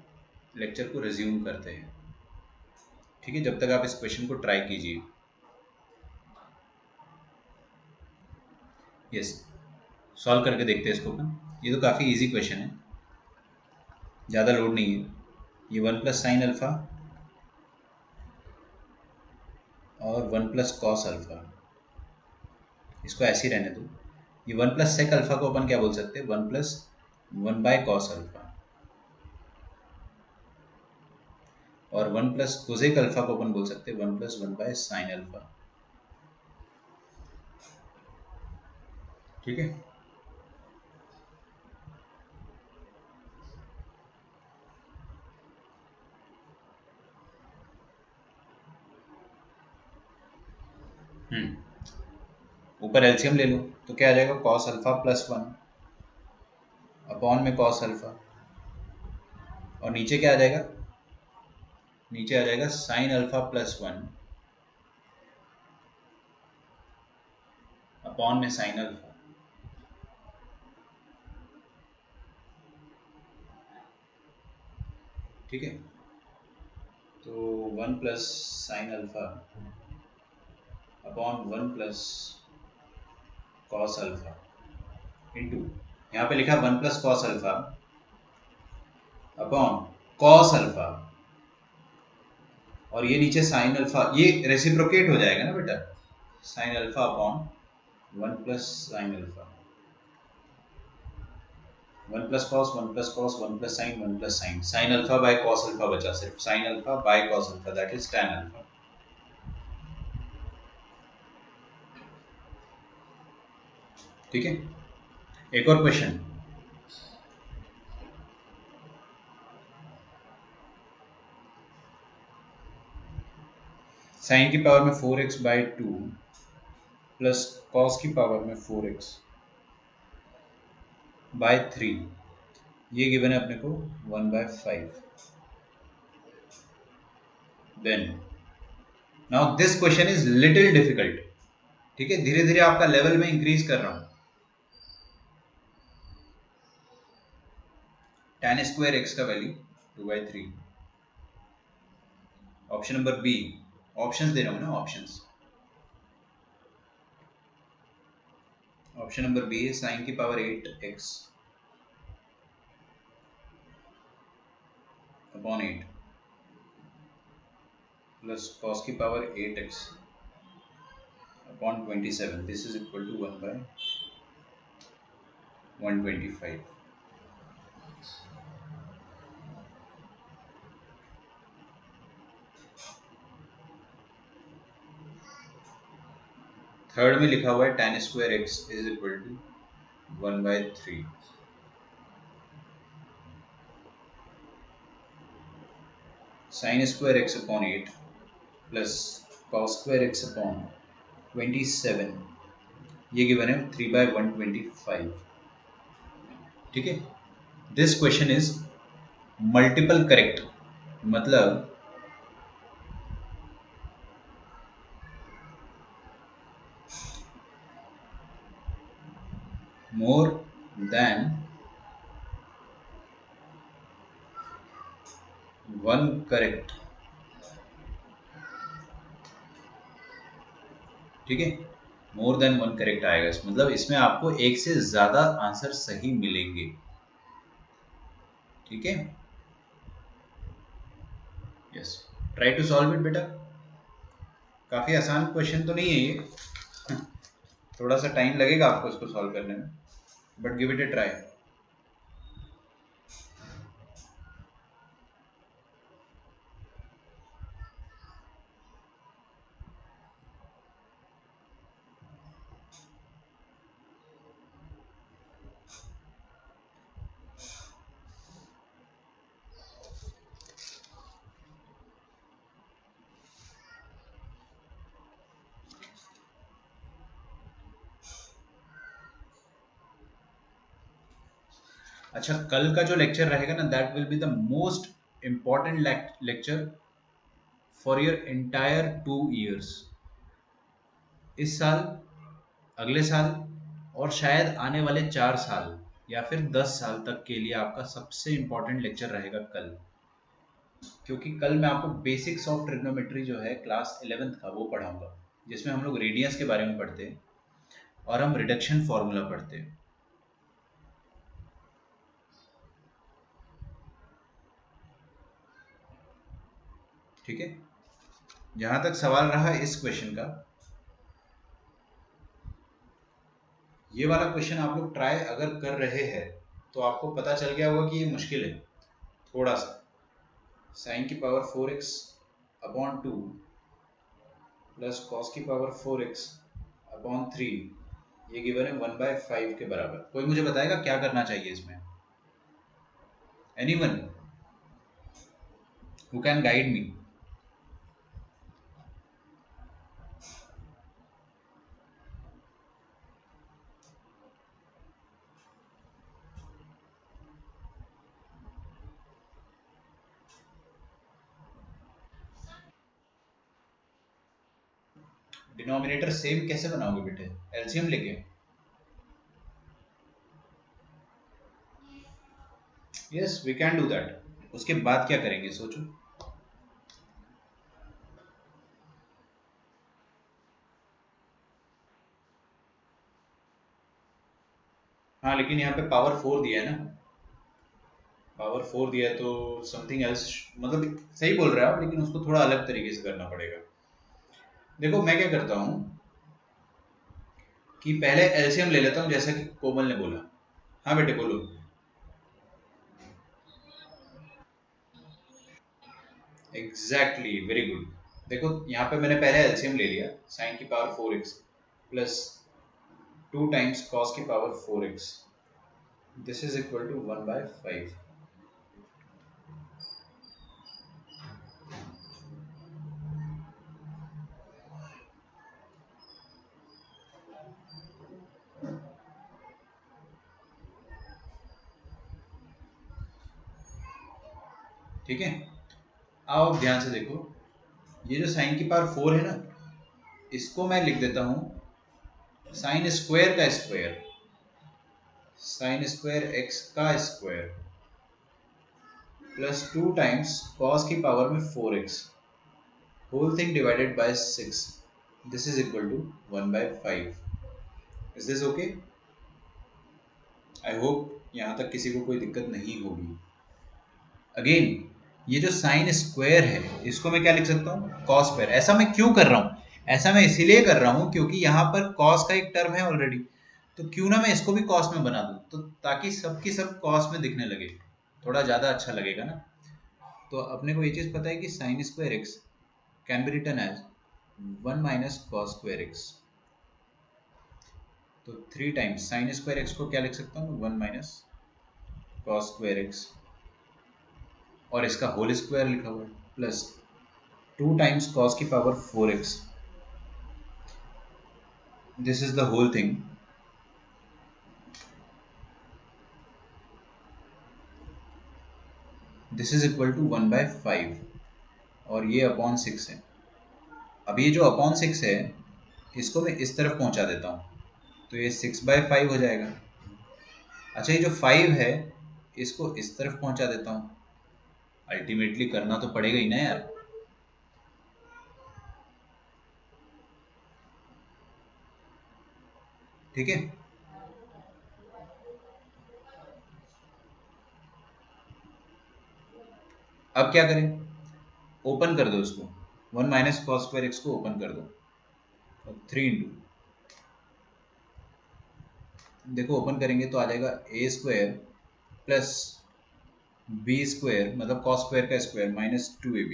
लेक्चर को रिज्यूम करते हैं। ठीक है, जब तक आप इस क्वेश्चन को ट्राई कीजिए। यस, सॉल्व करके देखते हैं इसको अपन। ये तो काफ़ी इजी क्वेश्चन है, ज़्यादा लोड नहीं है। ये 1 प्लस साइन अल्फा और 1 प्लस कॉस अल्फा, इसको ऐसे ही रहने दो। ये 1 प्लस सेक अल्फा को अपन क्या बोल सकते हैं? 1 प्लस 1/कॉस अल्फा। और 1 प्लस कोसेक अल्फा को अपन बोल सकते हैं 1 प्लस 1/साइन अल्फा। ठीक है, ऊपर एलसीएम ले लो। तो क्या आ जाएगा, कॉस अल्फा प्लस 1 अपॉन में कॉस अल्फा, और नीचे क्या आ जाएगा, नीचे आ जाएगा साइन अल्फा प्लस 1 अपॉन में साइन अल्फा। ठीक है, तो 1 plus sine alpha upon 1 plus cos alpha into, यहाँ पे लिखा 1 plus cos alpha upon cos alpha, और ये नीचे साइन अल्फा, ये रेसिप्रोकेट हो जाएगा ना बेटा, sign alpha upon 1 plus sine alpha, 1 plus cos 1 plus cos 1 plus sign 1 plus sign, sine alpha by cos alpha बचा, सिर्फ sine alpha by cos alpha, that is tan alpha. ठीक है, एक और क्वेश्चन, साइन की पावर में 4x by 2 plus cos की power में 4x बाय 3, ये गिवन है अपने को 1/5। Then now this question is little difficult. ठीक है, धीरे धीरे आपका लेवल में इंक्रीज कर रहा हूं। tan स्क्वायर x का value 2/3, option number B, options दे रहा हूं ना, ऑप्शन नंबर बी है साइन की power 8x upon 8 plus cos की power 8x upon 27, this is equal to 1/125। Third में लिखा हुआ है tan square x is equal to 1/3, sine square x upon 8 plus cos square x upon 27, ये given है 3/125। ठीक है, this question is multiple correct, मतलब मोर देन वन करेक्ट। ठीक है, मोर देन वन करेक्ट आएगा, मतलब इसमें आपको एक से ज्यादा आंसर सही मिलेंगे। ठीक है, yes, try to solve it बेटा। काफी आसान क्वेश्चन तो नहीं है ये, थोड़ा सा टाइम लगेगा आपको इसको सॉल्व करने में, but give it A try. अच्छा, कल का जो लेक्चर रहेगा ना, that will be the most important lecture for your entire 2 years, इस साल, अगले साल, और शायद आने वाले 4 साल या फिर 10 साल तक के लिए आपका सबसे इंपॉर्टेंट लेक्चर रहेगा कल। क्योंकि कल मैं आपको बेसिक्स ऑफ ट्रिग्नोमेट्री जो है क्लास 11th का वो पढ़ाऊंगा, जिसमें हम लोग रेडियंस के बारे में पढ़ते हैं और हम रिडक्शन फॉर्मूला पढ़ते हैं। ठीक है, जहां तक सवाल रहा इस क्वेश्चन का, ये वाला क्वेश्चन आप लोग ट्राई अगर कर रहे हैं तो आपको पता चल गया होगा कि ये मुश्किल है थोड़ा सा। साइन की power 4x upon 2 plus cos की पावर 4x अपॉन 3, ये गिवन है 1/5 के बराबर। कोई मुझे बताएगा क्या करना चाहिए इसमें? Anyone who can guide me? Denominator same कैसे बनाओगे बेटे? एलसीएम लेके। Yes we can do that. उसके बाद क्या करेंगे सोचो। हाँ लेकिन यहाँ पे पावर 4 दिया है ना, पावर 4 दिया है तो समथिंग एल्स, मतलब सही बोल रहे हो आप, लेकिन उसको थोड़ा अलग तरीके से करना पड़ेगा। देखो मैं क्या करता हूँ कि पहले एलसीएम ले लेता हूँ जैसा कि कोमल ने बोला। हाँ बेटे बोलो। Exactly very good. देखो यहाँ पे मैंने पहले एलसीएम ले लिया, साइन की power 4x plus 2 times cos की power 4x, this is equal to 1/5। ठीक है, आओ अब ध्यान से देखो, ये जो साइन की पावर 4 है ना, इसको मैं लिख देता हूँ साइन स्क्वायर का स्क्वायर, साइन स्क्वायर एक्स का स्क्वायर प्लस 2 टाइम्स कॉस की पावर में 4x, whole thing divided by 6, this is equal to 1/5। Is this okay? I hope यहाँ तक किसी को कोई दिक्कत नहीं होगी। अगेन ये जो साइन स्क्वायर है इसको मैं क्या लिख सकता हूँ? Cos square. ऐसा मैं क्यों कर रहा हूँ? ऐसा मैं इसीलिए कर रहा हूँ क्योंकि यहाँ पर कॉस का एक टर्म है ऑलरेडी, तो क्यों ना मैं इसको भी कॉस में बना दूँ, तो ताकि सबकी सब कॉस में दिखने लगे, थोड़ा ज़्यादा अच्छा लगेगा ना। तो अपने को ये चीज़ पता है कि sine square x can be written as 1 - cos² x। तो 3 टाइम्स साइन स्क्वायर एक्स को क्या लिख सकता हूँ? 1 - cos² x, और इसका होल स्क्वायर लिखा हुआ है, प्लस 2 टाइम्स कॉस की power 4x, this is the whole thing, this is equal to 1/5, और ये अपॉन 6 है। अब ये जो अपॉन 6 है इसको मैं इस तरफ पहुंचा देता हूँ, तो ये 6/5 हो जाएगा। अच्छा ये जो 5 है इसको इस तरफ पहुंचा देता हूँ, अल्टीमेटली करना तो पड़ेगा ही ना यार। ठीक है, अब क्या करें? ओपन कर दो इसको, 1 - cos² x को ओपन कर दो, और 3 इंटू, देखो ओपन करेंगे तो आ जाएगा a² प्लस b² मतलब cos² का स्क्वायर माइनस 2ab,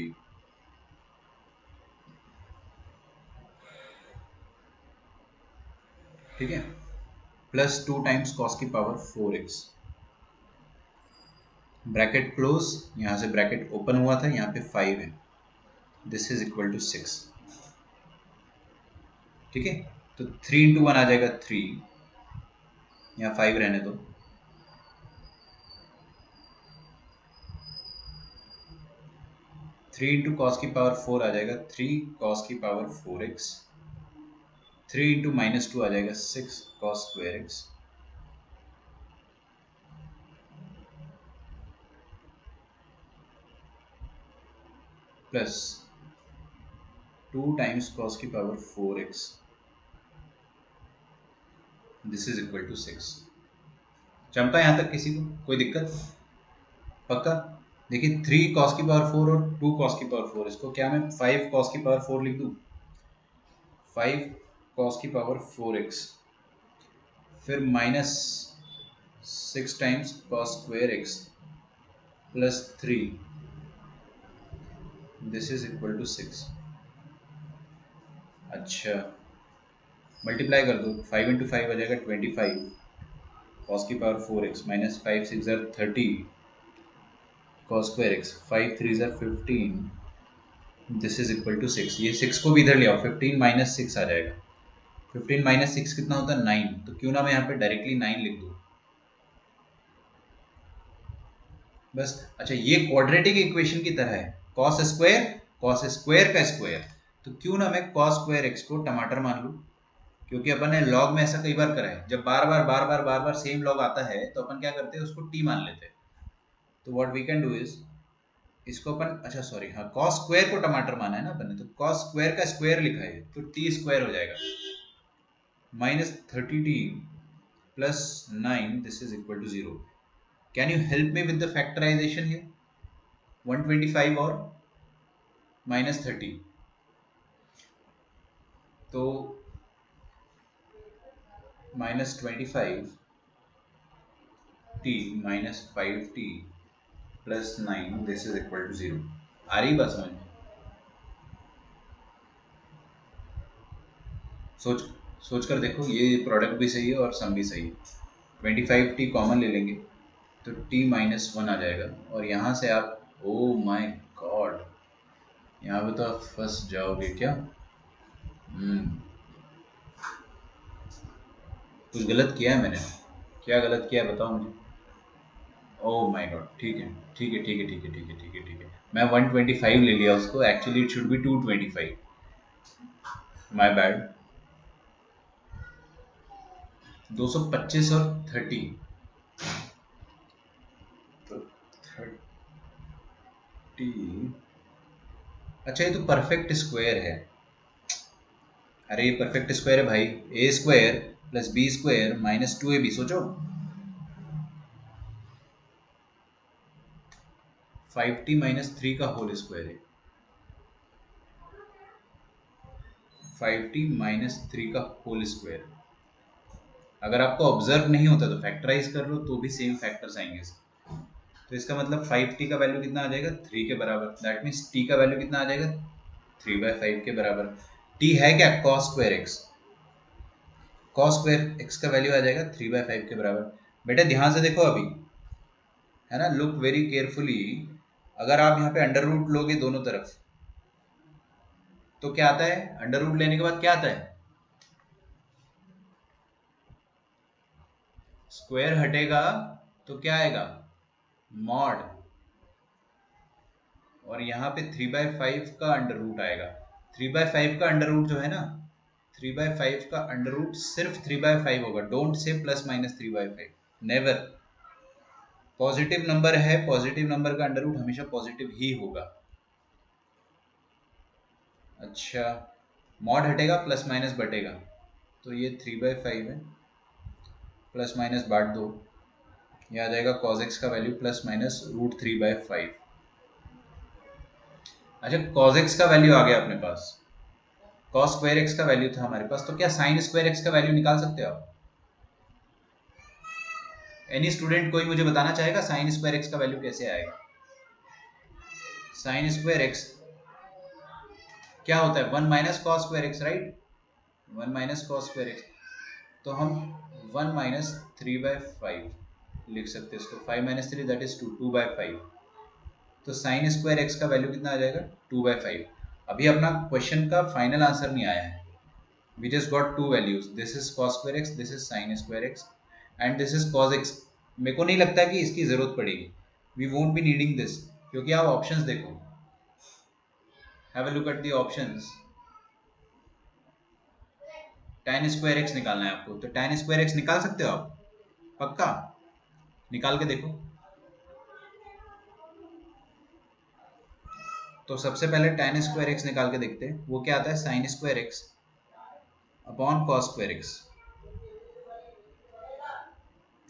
ठीक है, प्लस 2 टाइम्स कॉस की पावर 4x, ब्रैकेट क्लोज, यहाँ से ब्रैकेट ओपन हुआ था, यहाँ पे 5 है, दिस इज इक्वल टू 6। ठीक है, तो 3 × 1 आ जाएगा 3, यहाँ 5 रहने दो, 3 × cos की पावर 4 आ जाएगा 3 cos की पावर 4x, 3 × -2 आ जाएगा 6 cos² x, plus 2 times cos की power 4x, this is equal to 6। चमका यहाँ तक किसी को कोई दिक्कत? पक्का? देखिए 3 cos की पावर 4 और 2 cos की पावर 4, इसको क्या मैं 5 cos की पावर 4 लिख दूँ? 5 cos की पावर 4x, फिर minus 6 times cos² x plus 3, this is equal to 6। अच्छा मल्टीप्लाई कर दो, 5 × 5 आ जाएगा 25 cos की power 4x minus 5 × 6 = 30 cos² x, 5 × 3 = 15, this is equal to 6। ये 6 को भी इधर ले आओ, 15 - 6 आ जाएगा, 15 - 6 कितना होता है? 9, तो क्यों ना मैं यहाँ पे डायरेक्टली 9 लिख दूँ बस। अच्छा ये क्वाड्रेटिक इक्वेशन की तरह है, cos² का स्क्वायर, तो क्यों ना मैं cos स्क्वायर x को टमाटर मान लूं, क्योंकि अपन ने log में ऐसा कई बार करा है, जब बार बार सेम log आता है तो अपन क्या करते हैं, उसको t मान लेते हैं। तो what we can do is, इसको अपन, अच्छा सॉरी, हाँ cos स्क्वायर को टमाटर माना है ना अपन ने, तो cos स्क्वायर का स्क्वायर लिखा है तो t स्क्वायर हो जाएगा -30t plus 9, this is equal to 0. Can you help me with the factorization here? 125 और -30, तो -25t -5t plus 9, this is equal to 0. आ रही बात समझ में? सोच कर देखो, ये प्रोडक्ट भी सही है और सम भी सही है। 25t कॉमन ले लेंगे तो t -1 आ जाएगा, और यहाँ से आप, ओ माय गॉड, यहाँ पे तो आप फंस जाओगे क्या? कुछ गलत किया है मैंने? क्या गलत किया है बताओ मुझे। ओह माय गॉड, ठीक है ठीक है ठीक है ठीक है ठीक है ठीक है ठीक है, मैं 125 ले लिया उसको, actually it should be 225, my bad. 225 और 30, तो 30, अच्छा ये तो परफेक्ट स्क्वायर है। अरे ये परफेक्ट स्क्वायर है भाई, A square plus B square minus 2ab, सोचो 5t -3 का होल स्क्वायर है, 5t -3 का होल स्क्वायर। अगर आपको ऑब्जर्व नहीं होता तो फैक्टराइज कर लो तो भी सेम फैक्टर्स आएंगे। तो इसका मतलब 5t का वैल्यू कितना आ जाएगा, 3 के बराबर। दैट मीन्स t का वैल्यू कितना आ जाएगा, 3/5 के बराबर। t है क्या, cos square x, cos square x का वैल्यू आ जाएगा 3/5 के बराबर। बेटा ध्यान से देखो अभी, है ना, लुक वेरी केयरफुली। अगर आप यहाँ पे अंडर रूट लोगे दोनों तरफ तो क्या आता है, अंडर रूट लेने के बाद क्या आता है, स्क्वायर हटेगा तो क्या आएगा, मॉड, और यहाँ पे 3/5 का अंडर रूट आएगा। 3/5 का अंडर रूट जो है ना, 3/5 का अंडर रूट सिर्फ 3/5 होगा, don't say +-3/5, never. Positive number है, पॉजिटिव नंबर का अंडर रूट हमेशा पॉजिटिव ही होगा। अच्छा, मॉड हटेगा प्लस माइनस बटेगा, तो ये 3/5 है, प्लस माइनस बांट दो, ये आ जाएगा cos x का वैल्यू +-√3/5। अच्छा, cos x का वैल्यू आ गया अपने पास, cos स्क्वायर x का वैल्यू था हमारे पास, तो क्या sin स्क्वायर x का वैल्यू निकाल सकते हो आप? एनी स्टूडेंट कोई मुझे बताना चाहेगा sin स्क्वायर x का वैल्यू कैसे आएगा? sin स्क्वायर x क्या होता है, 1 - cos square x, right, 1 - cos square x, तो हम 1 - 3/5 लिख सकते हैं इसको, 5 - 3 दैट इज 2, 2/5। तो sin स्क्वायर x का वैल्यू कितना आ जाएगा, 2/5। अभी अपना क्वेश्चन का फाइनल आंसर नहीं आया है, we just got two values, this is cos square x, this is sin square x and this is cos x। मेरे को नहीं लगता कि इसकी जरूरत पड़ेगी, we won't be needing this, क्योंकि आप ऑप्शंस देखो, have a look at the options. tan square x निकालना है आपको, तो tan स्क्वायर x निकाल सकते हो आप, पक्का निकाल के देखो। तो सबसे पहले tan स्क्वायर x निकाल के देखते हैं, वो क्या आता है, sin square x upon cos square x।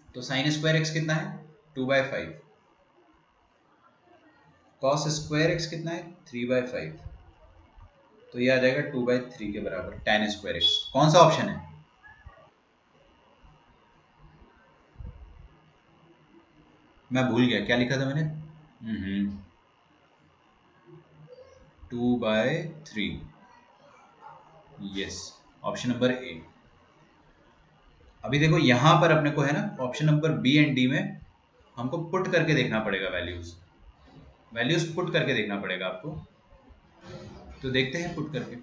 तो sin स्क्वायर x कितना है, 2/5, cos स्क्वायर x कितना है, 3/5, तो ये आ जाएगा 2/3 के बराबर tan स्क्वायर x। कौन सा ऑप्शन है, मैं भूल गया क्या लिखा था मैंने, 2/3, यस, ऑप्शन नंबर ए। अभी देखो यहाँ पर अपने को है ना, option number B and D में हमको पुट करके देखना पड़ेगा, वैल्यूज, वैल्यूज पुट करके देखना पड़ेगा आपको। तो देखते हैं पुट करके,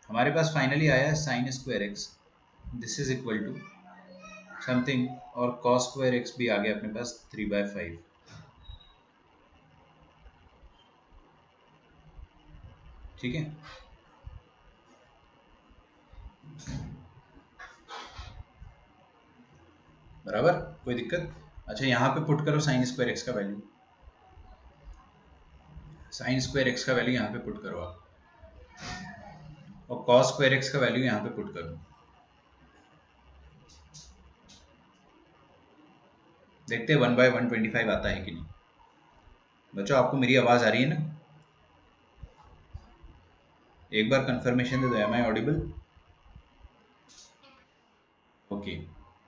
हमारे पास फाइनली आया है sin square x, this is equal to something, और cos स्क्वायर x भी आ गया अपने पास 3/5। ठीक है, बराबर, कोई दिक्कत? अच्छा, यहाँ पे पुट करो साइन स्क्वायर एक्स का वैल्यू, साइन स्क्वायर एक्स का वैल्यू यहाँ पे पुट करो आप, और कॉस स्क्वायर एक्स का वैल्यू यहाँ पे पुट करो। देखते हैं 1/125 आता है कि नहीं। बच्चों, आपको मेरी आवाज़ आ रही है ना? एक बार कंफर्मेशन दे दो, एम आई ऑडिबल? ओके,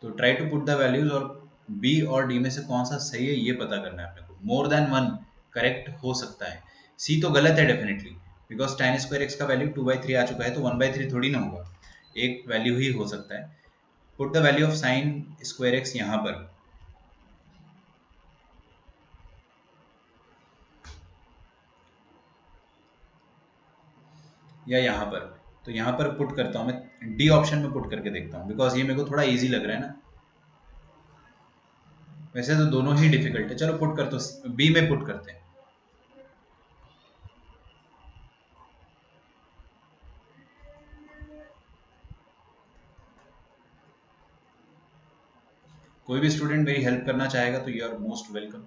तो try to put the values, और बी और डी में से कौन सा सही है ये पता करना है अपने को। मोर देन वन करेक्ट हो सकता है, सी तो गलत है definitely, because tan square x का वैल्यू 2/3 आ चुका है, तो 1/3 थोड़ी ना होगा, एक वैल्यू ही हो सकता है। Put the value of sine square x यहाँ पर, या यहाँ पर, तो यहाँ पर पुट करता हूँ मैं, डी ऑप्शन में पुट करके देखता हूँ, बिकॉज ये मेरे को थोड़ा इजी लग रहा है ना। वैसे तो दोनों ही डिफिकल्ट है, चलो पुट कर, तो बी में पुट करते हैं। कोई भी स्टूडेंट मेरी हेल्प करना चाहेगा तो यू आर मोस्ट वेलकम।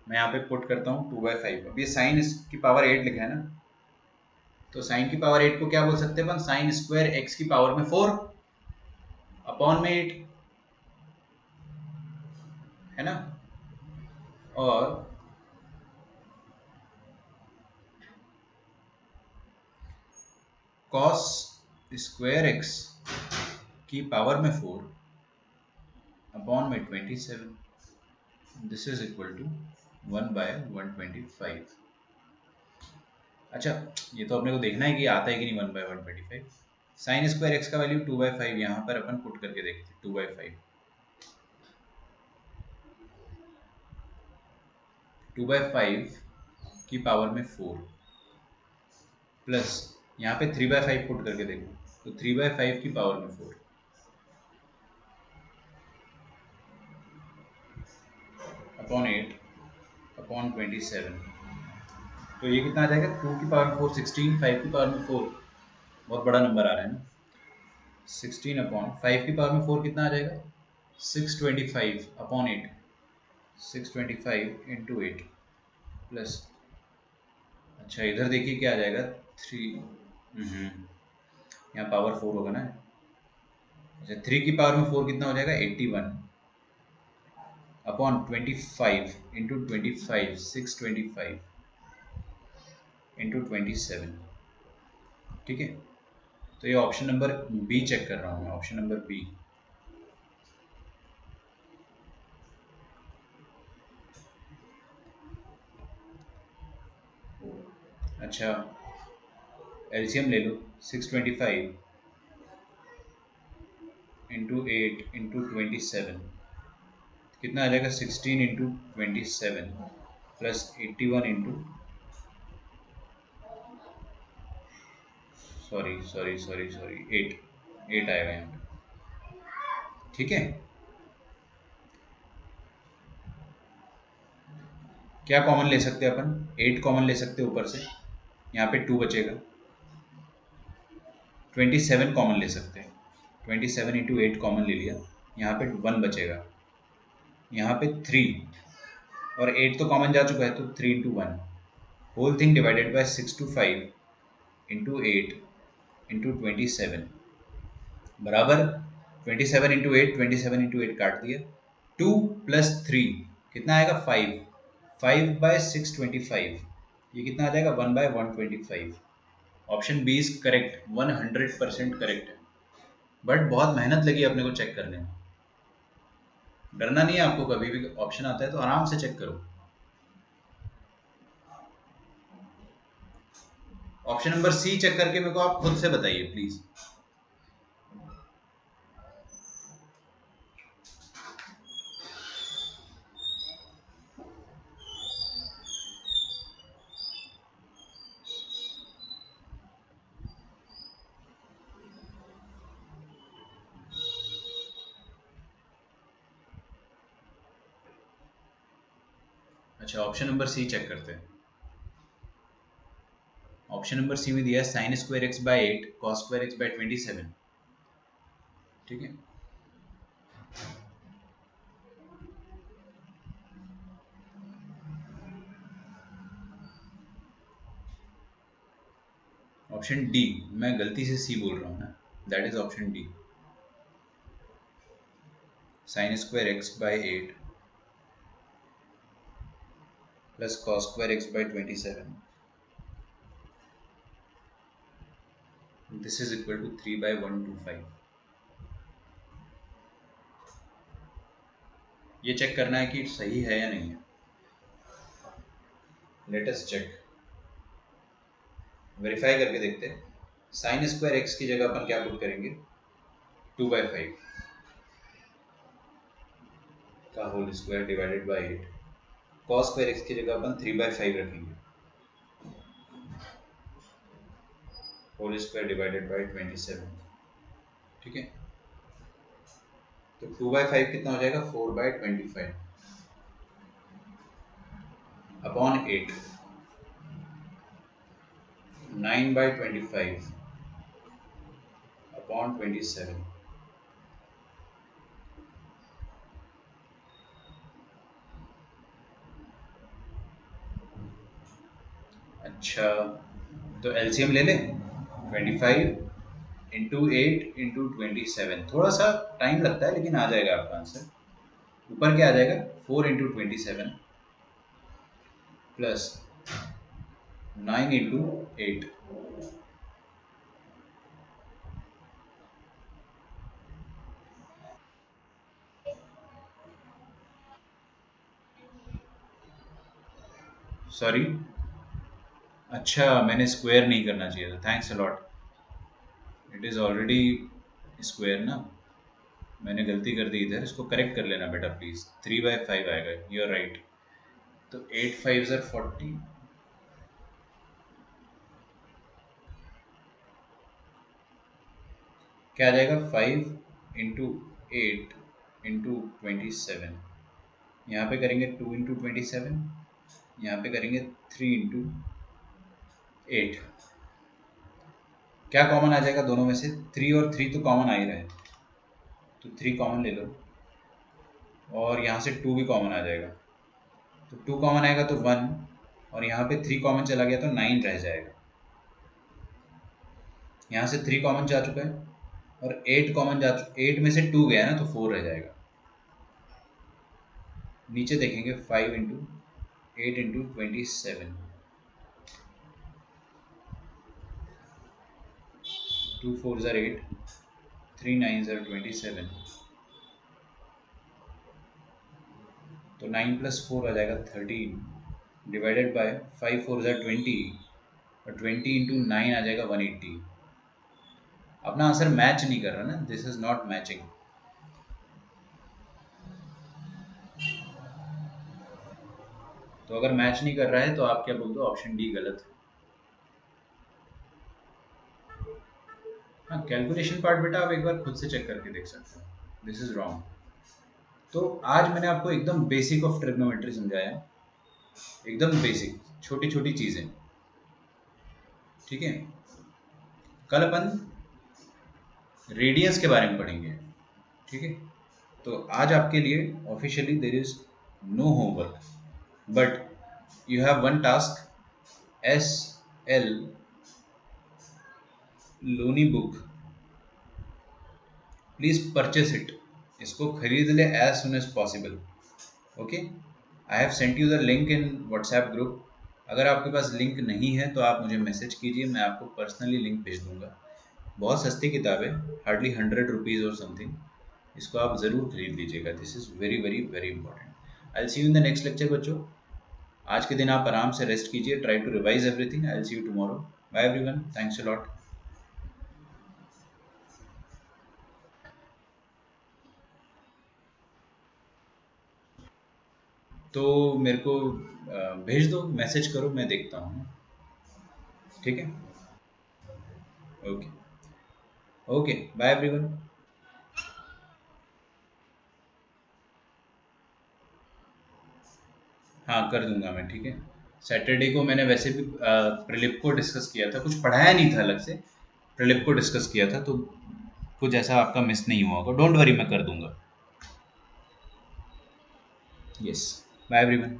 मैं यहाँ पे पुट करता हूँ 2/5। अब ये साइन की पावर 8 लिखा है ना, तो साइन की पावर 8 को क्या बोल सकते हैं अपन, साइन स्क्वायर एक्स की पावर में 4 अपॉन में 8, है ना। और कॉस स्क्वायर एक्स की पावर में 4 अपॉन में 27, दिस इज इक्वल टू 1/125। अच्छा, ये तो अपने को देखना है कि आता है कि नहीं 1/125। साइन स्क्वायर एक्स का वैल्यू 2/5, यहाँ पर अपन पुट करके देखते हैं 2/5, 2/5 की पावर में 4 प्लस यहाँ पे 3/5 पुट करके देखो, तो 3/5 की पावर में 4 अपॉन 8 अपॉन 27, तो ये कितना आ जाएगा, 2 की पावर में 4 16, 5 की पावर में 4, बहुत बड़ा नंबर आ रहा है ना। 16 अपॉन 5 की पावर में 4 कितना आ जाएगा, 625 अपॉन 8, 625 इंटू 8 प्लस, अच्छा इधर देखिए क्या आ जाएगा, 3, यहाँ पावर 4 होगा ना। अच्छा, 3 की पावर में 4 कितना हो जाएगा, 81 अपॉन 25 इंटू 25, 625 इंटू 27, ठीक है। तो ये ऑप्शन नंबर बी चेक कर रहा हूँ मैं, ऑप्शन नंबर बी। अच्छा, एलसीएम ले लो, 625 इंटू 8 इंटू 27 कितना आ जाएगा, 16 इंटू 27 प्लस 81 इंटू, सॉरी 8 आएगा यहाँ पे, ठीक है। क्या कॉमन ले सकते हैं अपन, 8 कॉमन ले सकते हैं ऊपर से, यहाँ पे 2 बचेगा, 27 कॉमन ले सकते हैं, 27 इंटू 8 कॉमन ले लिया, यहाँ पे 1 बचेगा, यहाँ पे 3, और 8 तो कॉमन जा चुका है, तो 3 into 1 whole thing divided by 6 to 5 into 8 into 27 बराबर 27 इंटू 8, 27 इंटू 8 काट दिया, 2 प्लस 3 कितना आएगा, 5, 5/625, ये कितना आ जाएगा, 1/125। Option B is correct, 100% correct है, बट बहुत मेहनत लगी अपने को चेक करने में। डरना नहीं है आपको, कभी भी ऑप्शन आता है तो आराम से चेक करो। ऑप्शन नंबर सी चेक करके मेरे को आप खुद से बताइए प्लीज। अच्छा, ऑप्शन नंबर सी चेक करते हैं। ऑप्शन नंबर सी में दिया है sine square x by 8 cos square x by 27। ठीक है, ऑप्शन डी। मैं गलती से सी बोल रहा हूँ ना, that is option D, sine square x by 8 plus cos square x by 27, this is equal to 3/125। ये चेक करना है कि सही है या नहीं है। लेट अस चेक, वेरीफाई करके देखते हैं। साइन स्क्वायर एक्स की जगह अपन क्या पुट करेंगे, 2/5 का whole square divided by 8। Cos square x की जगह अपन 3/5 रखेंगे, होल स्क्वायर डिवाइडेड बाई 27। ठीक है, तो 2/5 कितना हो जाएगा, 4/25 अपॉन 8, 9/25 अपॉन 27। अच्छा, तो एलसीएम ले लें, 25 इंटू 8 इंटू 27। थोड़ा सा टाइम लगता है लेकिन आ जाएगा आपका आंसर। ऊपर क्या आ जाएगा, 4 इंटू 27 प्लस 9 इंटू 8। सॉरी, अच्छा मैंने स्क्वायर नहीं करना चाहिए था, thanks a lot. It is already square ना, मैंने गलती कर दी इधर, इसको करेक्ट कर लेना बेटा प्लीज़। 3/5 आएगा, यू आर राइट। तो 8 5 40, क्या आ जाएगा, 5 इंटू 8 इंटू 27। यहाँ पे करेंगे 2 इंटू 27, यहाँ पे करेंगे 3 इंटू 8। क्या कॉमन आ जाएगा दोनों में से, 3 और 3 तो कॉमन आ ही रहे हैं, तो 3 कॉमन ले लो, और यहाँ से 2 भी कॉमन आ जाएगा, तो 2 कॉमन आएगा तो 1, और यहाँ पे 3 कॉमन चला गया तो 9 रह जाएगा। यहाँ से 3 कॉमन जा चुका है, और 8 कॉमन जा चुका, 8 में से 2 गया ना तो 4 रह जाएगा। नीचे देखेंगे 5 इंटू 8 इंटू 27, 2 4 ज़र 8, 3 9 ज़र 27, तो 9 प्लस 4 आ जाएगा 13 डिवाइडेड बाय 5 4 ज़र 20, और 20 इंटू 9 आ जाएगा 180। अपना आंसर मैच नहीं कर रहा ना, दिस इज नॉट मैचिंग। तो अगर मैच नहीं कर रहा है तो आप क्या बोल दो, ऑप्शन डी गलत है। हाँ, कैलकुलेशन पार्ट बेटा आप एक बार खुद से चेक करके देख सकते हो, दिस इज रॉन्ग। तो आज मैंने आपको एकदम बेसिक ऑफ ट्रिग्नोमेट्री समझाया, एकदम बेसिक, छोटी छोटी चीजें। ठीक है, कल अपन रेडियंस के बारे में पढ़ेंगे। ठीक है, तो आज आपके लिए officially there is no homework, but you have one task, S L Loney book, please purchase it. इसको खरीद ले as soon as possible. Okay, I have sent you the link in WhatsApp group. अगर आपके पास link नहीं है तो आप मुझे मैसेज कीजिए, मैं आपको पर्सनली लिंक भेज दूंगा। बहुत सस्ती किताब है, हार्डली 100 रुपीज़ और समथिंग। इसको आप ज़रूर खरीद लीजिएगा, this is very very very important. I will see you in the next lecture बच्चों। आज के दिन आप आराम से रेस्ट कीजिए, try to revise everything. I will see you tomorrow. Bye everyone, thanks a lot. तो मेरे को भेज दो, मैसेज करो, मैं देखता हूँ। ठीक है, ओके, ओके, बाय एवरीवन। हाँ कर दूंगा मैं, ठीक है। सैटरडे को मैंने वैसे भी प्रिलिप को डिस्कस किया था, कुछ पढ़ाया नहीं था अलग से, प्रिलिप को डिस्कस किया था, तो कुछ ऐसा आपका मिस नहीं हुआ होगा, डोंट वरी, मैं कर दूंगा। Yes, bye everyone.